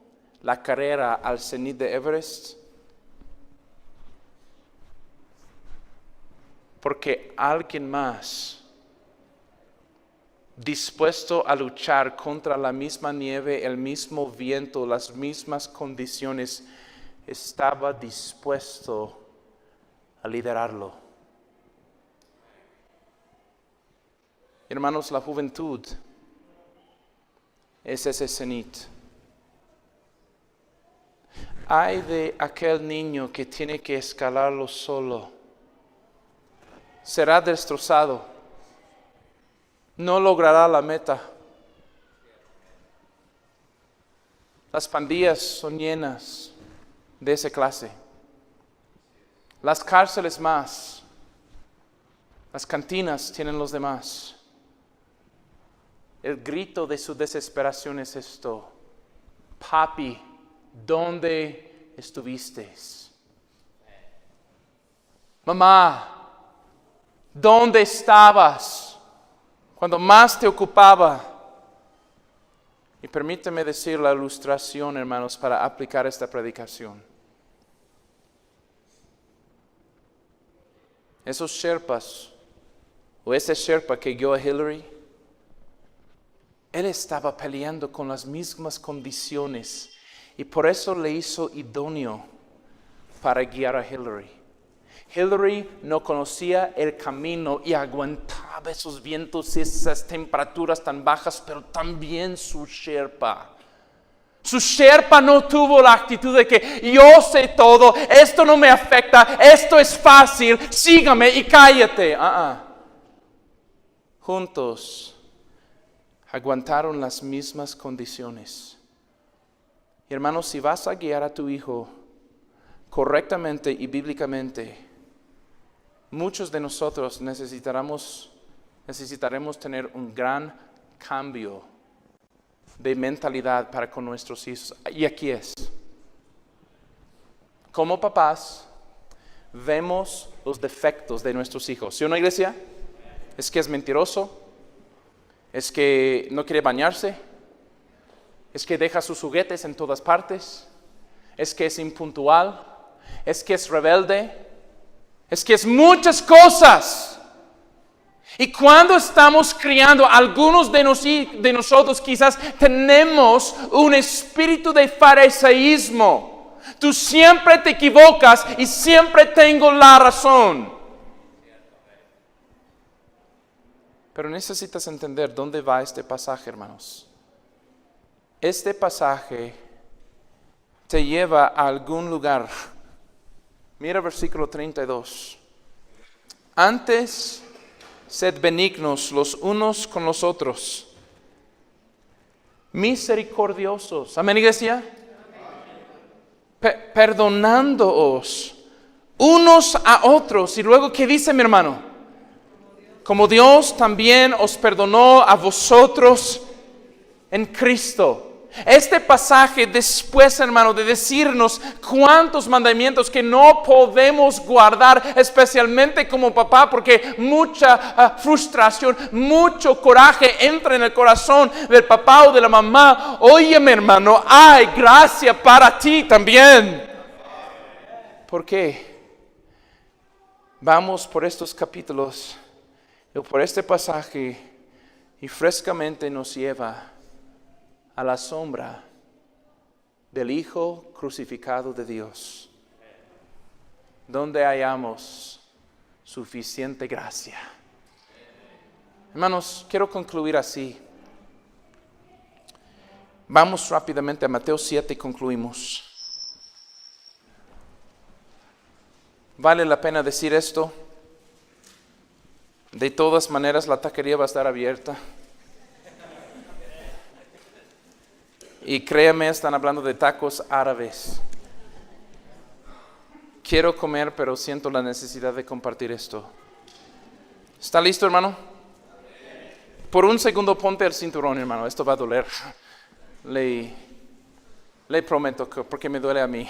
la carrera al cenit de Everest porque alguien más, dispuesto a luchar contra la misma nieve, el mismo viento, las mismas condiciones, estaba dispuesto a liderarlo. Hermanos, la juventud es ese cenit. Ay de aquel niño que tiene que escalarlo solo. Será destrozado. No logrará la meta. Las pandillas son llenas de esa clase. Las cárceles más. Las cantinas tienen los demás. El grito de su desesperación es esto: papi, ¿dónde estuviste? Mamá, ¿dónde estabas cuando más te ocupaba? Y permíteme decir la ilustración, hermanos, para aplicar esta predicación. Esos Sherpas, o ese Sherpa que guió a Hillary, él estaba peleando con las mismas condiciones y por eso le hizo idóneo para guiar a Hillary. Hillary no conocía el camino y aguantaba esos vientos y esas temperaturas tan bajas, pero también su Sherpa. Su Sherpa no tuvo la actitud de que yo sé todo, esto no me afecta, esto es fácil, sígame y cállate. Juntos aguantaron las mismas condiciones. Y hermanos, si vas a guiar a tu hijo correctamente y bíblicamente, muchos de nosotros necesitaremos tener un gran cambio de mentalidad para con nuestros hijos. Y aquí es. Como papás, vemos los defectos de nuestros hijos. ¿Sí o no, iglesia? Es que es mentiroso. Es que no quiere bañarse. Es que deja sus juguetes en todas partes. Es que es impuntual. Es que es rebelde. Es que es muchas cosas. Y cuando estamos criando, algunos de nosotros quizás tenemos un espíritu de fariseísmo. Tú siempre te equivocas y siempre tengo la razón. Pero necesitas entender dónde va este pasaje, hermanos. Este pasaje te lleva a algún lugar. Mira versículo 32. Antes, sed benignos los unos con los otros, misericordiosos. Amén, iglesia. perdonándoos unos a otros. Y luego, ¿qué dice mi hermano? Como Dios también os perdonó a vosotros en Cristo. Este pasaje después, hermano, de decirnos cuántos mandamientos que no podemos guardar, especialmente como papá, porque mucha frustración, mucho coraje entra en el corazón del papá o de la mamá. Oye, mi hermano, hay gracia para ti también. ¿Por qué? Vamos por estos capítulos, y por este pasaje, y frescamente nos lleva a la sombra del Hijo crucificado de Dios, donde hallamos suficiente gracia. Hermanos, quiero concluir así. Vamos rápidamente a Mateo 7 y concluimos. ¿Vale la pena decir esto? De todas maneras, la taquería va a estar abierta. Y créeme, están hablando de tacos árabes. Quiero comer, pero siento la necesidad de compartir esto. ¿Está listo, hermano? Por un segundo ponte el cinturón, hermano. Esto va a doler. Le prometo, porque me duele a mí.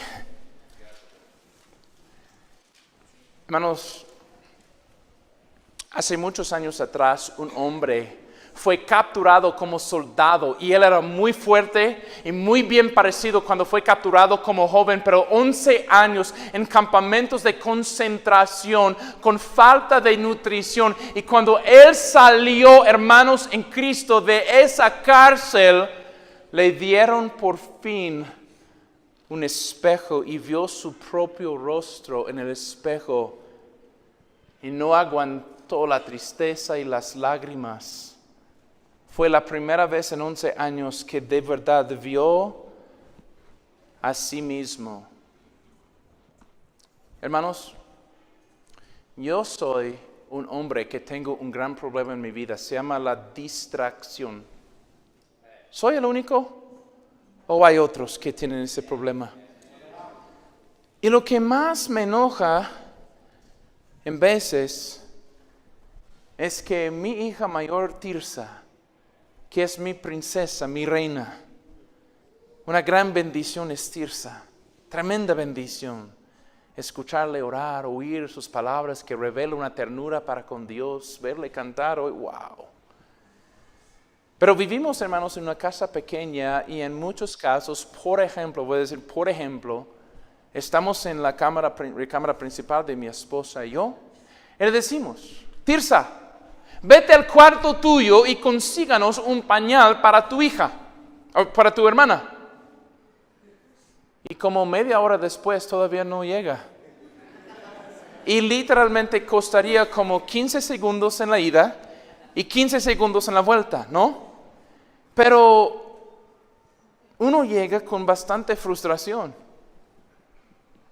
Hermanos, hace muchos años atrás, un hombre fue capturado como soldado y él era muy fuerte y muy bien parecido cuando fue capturado como joven, pero 11 años en campamentos de concentración con falta de nutrición. Y cuando él salió, hermanos en Cristo, de esa cárcel, le dieron por fin un espejo y vio su propio rostro en el espejo y no aguantó la tristeza y las lágrimas. Fue la primera vez en 11 años que de verdad vio a sí mismo. Hermanos, yo soy un hombre que tengo un gran problema en mi vida. Se llama la distracción. ¿Soy el único? ¿O hay otros que tienen ese problema? Y lo que más me enoja en veces es que mi hija mayor, Tirsa, que es mi princesa, mi reina, una gran bendición es Tirsa, tremenda bendición. Escucharle orar, oír sus palabras que revelan una ternura para con Dios, verle cantar, hoy, wow. Pero vivimos, hermanos, en una casa pequeña y en muchos casos, por ejemplo, estamos en la recámara principal de mi esposa y yo, y le decimos, Tirsa, vete al cuarto tuyo y consíganos un pañal para tu hija, o para tu hermana. Y como media hora después todavía no llega. Y literalmente costaría como 15 segundos en la ida y 15 segundos en la vuelta, ¿no? Pero uno llega con bastante frustración.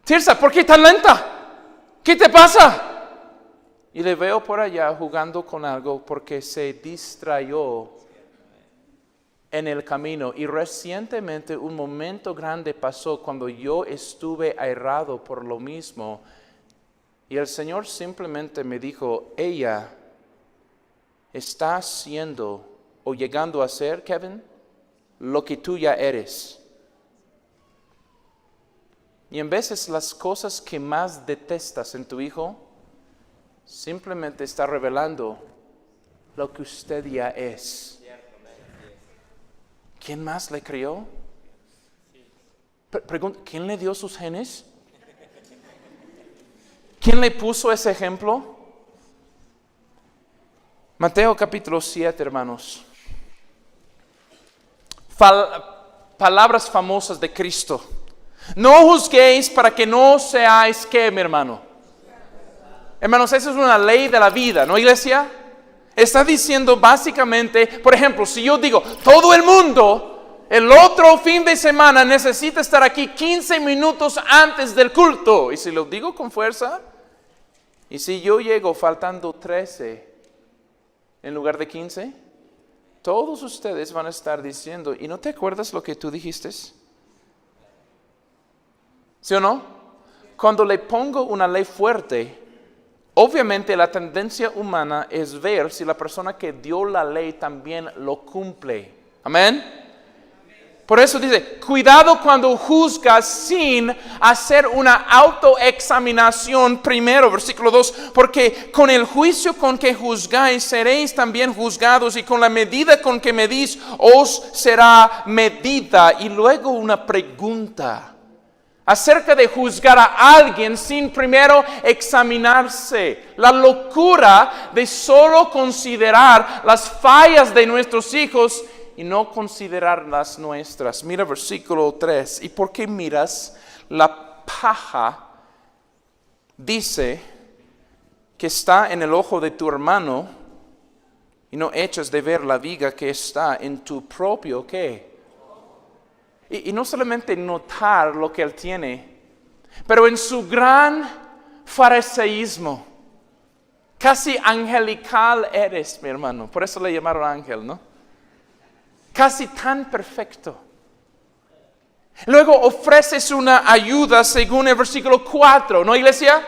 Tirsa, ¿por qué tan lenta? ¿Qué te pasa? Y le veo por allá jugando con algo porque se distrayó en el camino. Y recientemente un momento grande pasó cuando yo estuve airado por lo mismo. Y el Señor simplemente me dijo, ella está haciendo o llegando a ser, Kevin, lo que tú ya eres. Y en veces las cosas que más detestas en tu hijo, simplemente está revelando lo que usted ya es. ¿Quién más le crió? Pregunta, ¿quién le dio sus genes? ¿Quién le puso ese ejemplo? Mateo capítulo 7, hermanos. Palabras famosas de Cristo. No juzguéis para que no seáis, ¿qué, mi hermano? Hermanos, esa es una ley de la vida, ¿no, iglesia? Está diciendo básicamente, por ejemplo, si yo digo, todo el mundo, el otro fin de semana necesita estar aquí 15 minutos antes del culto. Y si lo digo con fuerza, y si yo llego faltando 13 en lugar de 15, todos ustedes van a estar diciendo, ¿y no te acuerdas lo que tú dijiste? ¿Sí o no? Cuando le pongo una ley fuerte, obviamente la tendencia humana es ver si la persona que dio la ley también lo cumple. Amén. Por eso dice, cuidado cuando juzgas sin hacer una autoexaminación primero, versículo 2, porque con el juicio con que juzgáis seréis también juzgados y con la medida con que medís os será medida. Y luego una pregunta acerca de juzgar a alguien sin primero examinarse. La locura de solo considerar las fallas de nuestros hijos y no considerar las nuestras. Mira versículo 3. ¿Y por qué miras la paja? Dice que está en el ojo de tu hermano y no echas de ver la viga que está en tu propio, ¿qué? Y no solamente notar lo que él tiene, pero en su gran fariseísmo, casi angelical eres, mi hermano. Por eso le llamaron ángel, ¿no? Casi tan perfecto. Luego ofreces una ayuda según el versículo 4, ¿no, iglesia?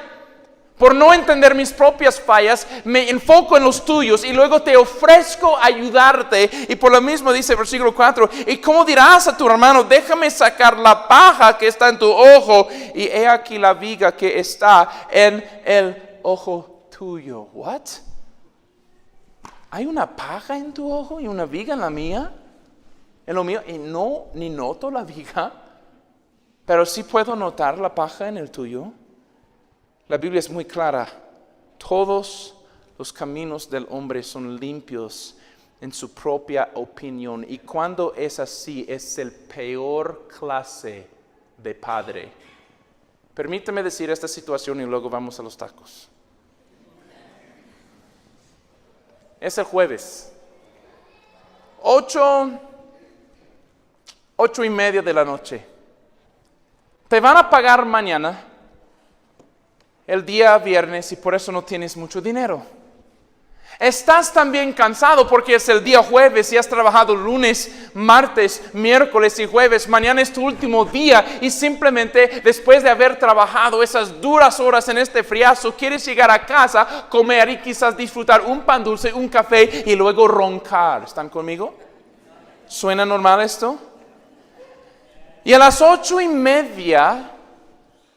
Por no entender mis propias fallas, me enfoco en los tuyos y luego te ofrezco ayudarte. Y por lo mismo dice el versículo 4, ¿y cómo dirás a tu hermano, déjame sacar la paja que está en tu ojo y he aquí la viga que está en el ojo tuyo? ¿What? ¿Hay una paja en tu ojo y una viga en la mía? En lo mío, y no, ni noto la viga, pero sí puedo notar la paja en el tuyo. La Biblia es muy clara. Todos los caminos del hombre son limpios en su propia opinión. Y cuando es así, es el peor clase de padre. Permíteme decir esta situación y luego vamos a los tacos. Es el jueves. 8:30 de la noche. Te van a pagar mañana, el día viernes, y por eso no tienes mucho dinero. Estás también cansado porque es el día jueves y has trabajado lunes, martes, miércoles y jueves. Mañana es tu último día y simplemente después de haber trabajado esas duras horas en este friazo, quieres llegar a casa, comer y quizás disfrutar un pan dulce, un café y luego roncar. ¿Están conmigo? ¿Suena normal esto? Y a las 8:30,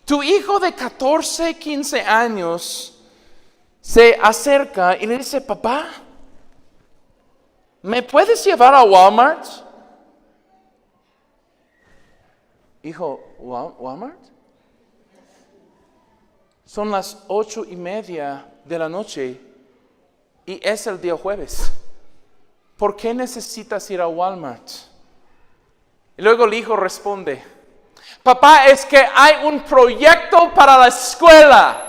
tu hijo de 14, 15 años se acerca y le dice, papá, ¿me puedes llevar a Walmart? Hijo, ¿Walmart? Son las 8:30 de la noche y es el día jueves. ¿Por qué necesitas ir a Walmart? Y luego el hijo responde, papá, es que hay un proyecto para la escuela.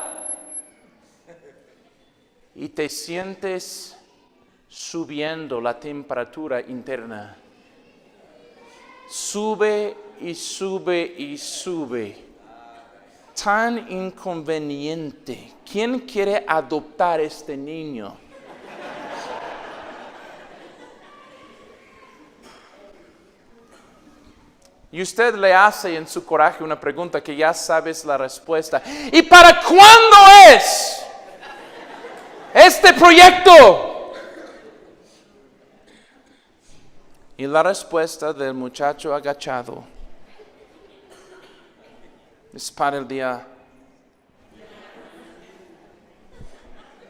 Y te sientes subiendo la temperatura interna. Sube y sube y sube. Tan inconveniente. ¿Quién quiere adoptar este niño? Y usted le hace en su coraje una pregunta que ya sabes la respuesta. ¿Y para cuándo es este proyecto? Y la respuesta del muchacho agachado es para el día.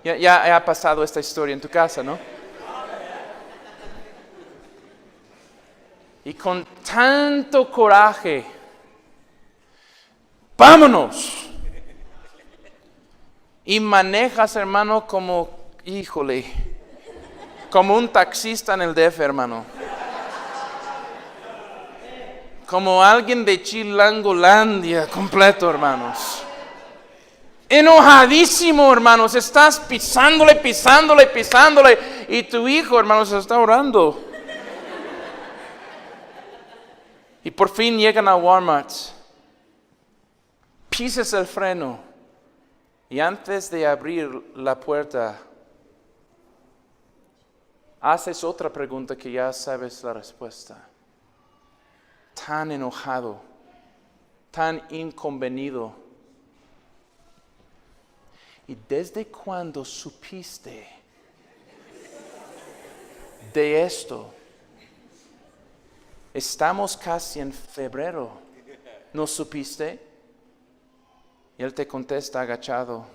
Ya ha pasado esta historia en tu casa, ¿no? Y con tanto coraje, ¡vámonos! Y manejas, hermano, como, híjole, como un taxista en el DF, hermano. Como alguien de Chilangolandia completo, hermanos. Enojadísimo, hermanos. Estás pisándole, pisándole, pisándole. Y tu hijo, hermanos, se está orando. Y por fin llegan a Walmart. Pisas el freno. Y antes de abrir la puerta, haces otra pregunta que ya sabes la respuesta. Tan enojado, tan inconvenido. ¿Y desde cuándo supiste de esto? Estamos casi en febrero. ¿No supiste? Y él te contesta agachado.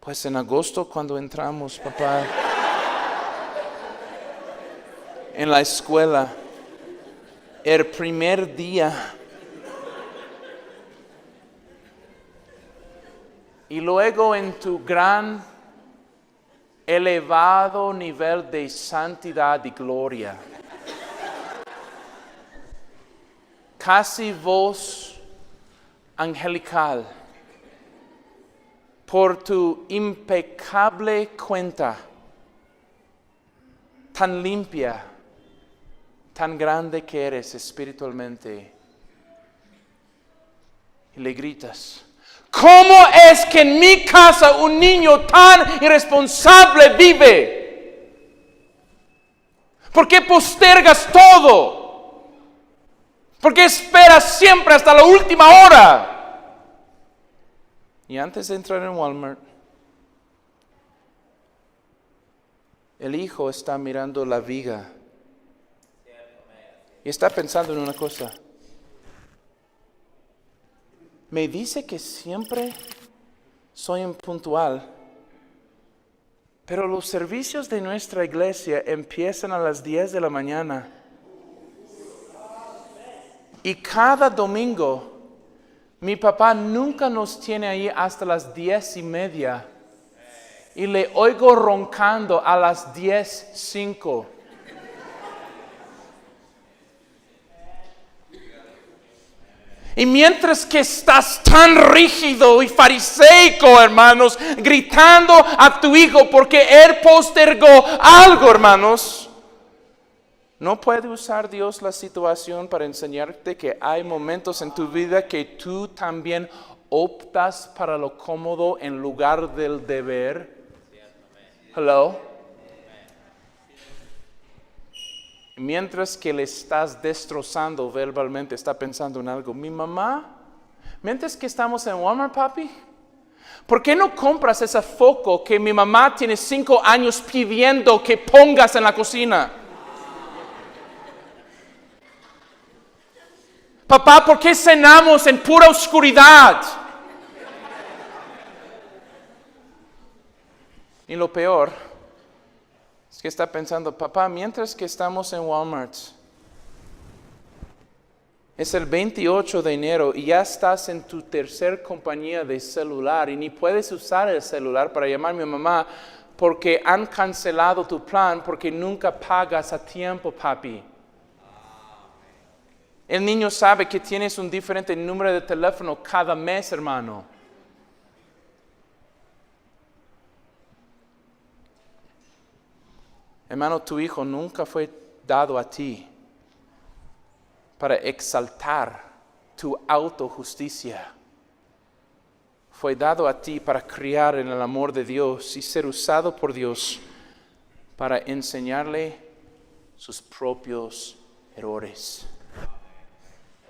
Pues en agosto cuando entramos, papá, en la escuela, el primer día. Y luego en tu gran, elevado nivel de santidad y gloria. Casi voz angelical. Por tu impecable cuenta, tan limpia, tan grande que eres espiritualmente. Y le gritas, ¿cómo es que en mi casa un niño tan irresponsable vive? ¿Por qué postergas todo? ¿Por qué esperas siempre hasta la última hora? Y antes de entrar en Walmart, el hijo está mirando la viga y está pensando en una cosa. Me dice que siempre soy impuntual, pero los servicios de nuestra iglesia empiezan a las 10 de la mañana. Y cada domingo, mi papá nunca nos tiene ahí hasta las 10:30. Y le oigo roncando a las 10:05. Y mientras que estás tan rígido y fariseico, hermanos, gritando a tu hijo porque él postergó algo, hermanos, ¿no puede usar Dios la situación para enseñarte que hay momentos en tu vida que tú también optas para lo cómodo en lugar del deber? Hello. Mientras que le estás destrozando verbalmente, está pensando en algo. Mi mamá, mientras que estamos en Walmart, papi, ¿por qué no compras ese foco que mi mamá tiene 5 años pidiendo que pongas en la cocina? Papá, ¿por qué cenamos en pura oscuridad? Y lo peor es que está pensando, papá, mientras que estamos en Walmart, es el 28 de enero y ya estás en tu tercer compañía de celular y ni puedes usar el celular para llamar a mi mamá porque han cancelado tu plan porque nunca pagas a tiempo, papi. El niño sabe que tienes un diferente número de teléfono cada mes, hermano. Hermano, tu hijo nunca fue dado a ti para exaltar tu autojusticia. Fue dado a ti para criar en el amor de Dios y ser usado por Dios para enseñarle sus propios errores.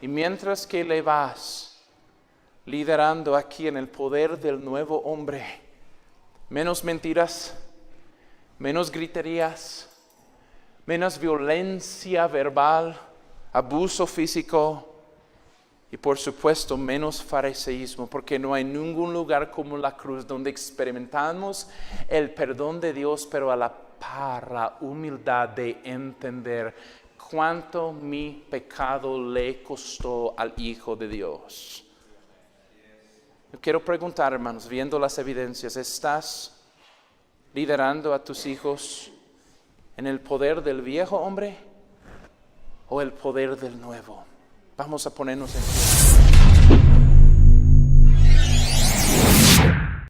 Y mientras que le vas liderando aquí en el poder del nuevo hombre, menos mentiras, menos griterías, menos violencia verbal, abuso físico y por supuesto menos fariseísmo, porque no hay ningún lugar como la cruz donde experimentamos el perdón de Dios, pero a la par la humildad de entender cuánto mi pecado le costó al Hijo de Dios. Yo quiero preguntar, hermanos, viendo las evidencias, ¿estás liderando a tus hijos en el poder del viejo hombre o el poder del nuevo? Vamos a ponernos en pie.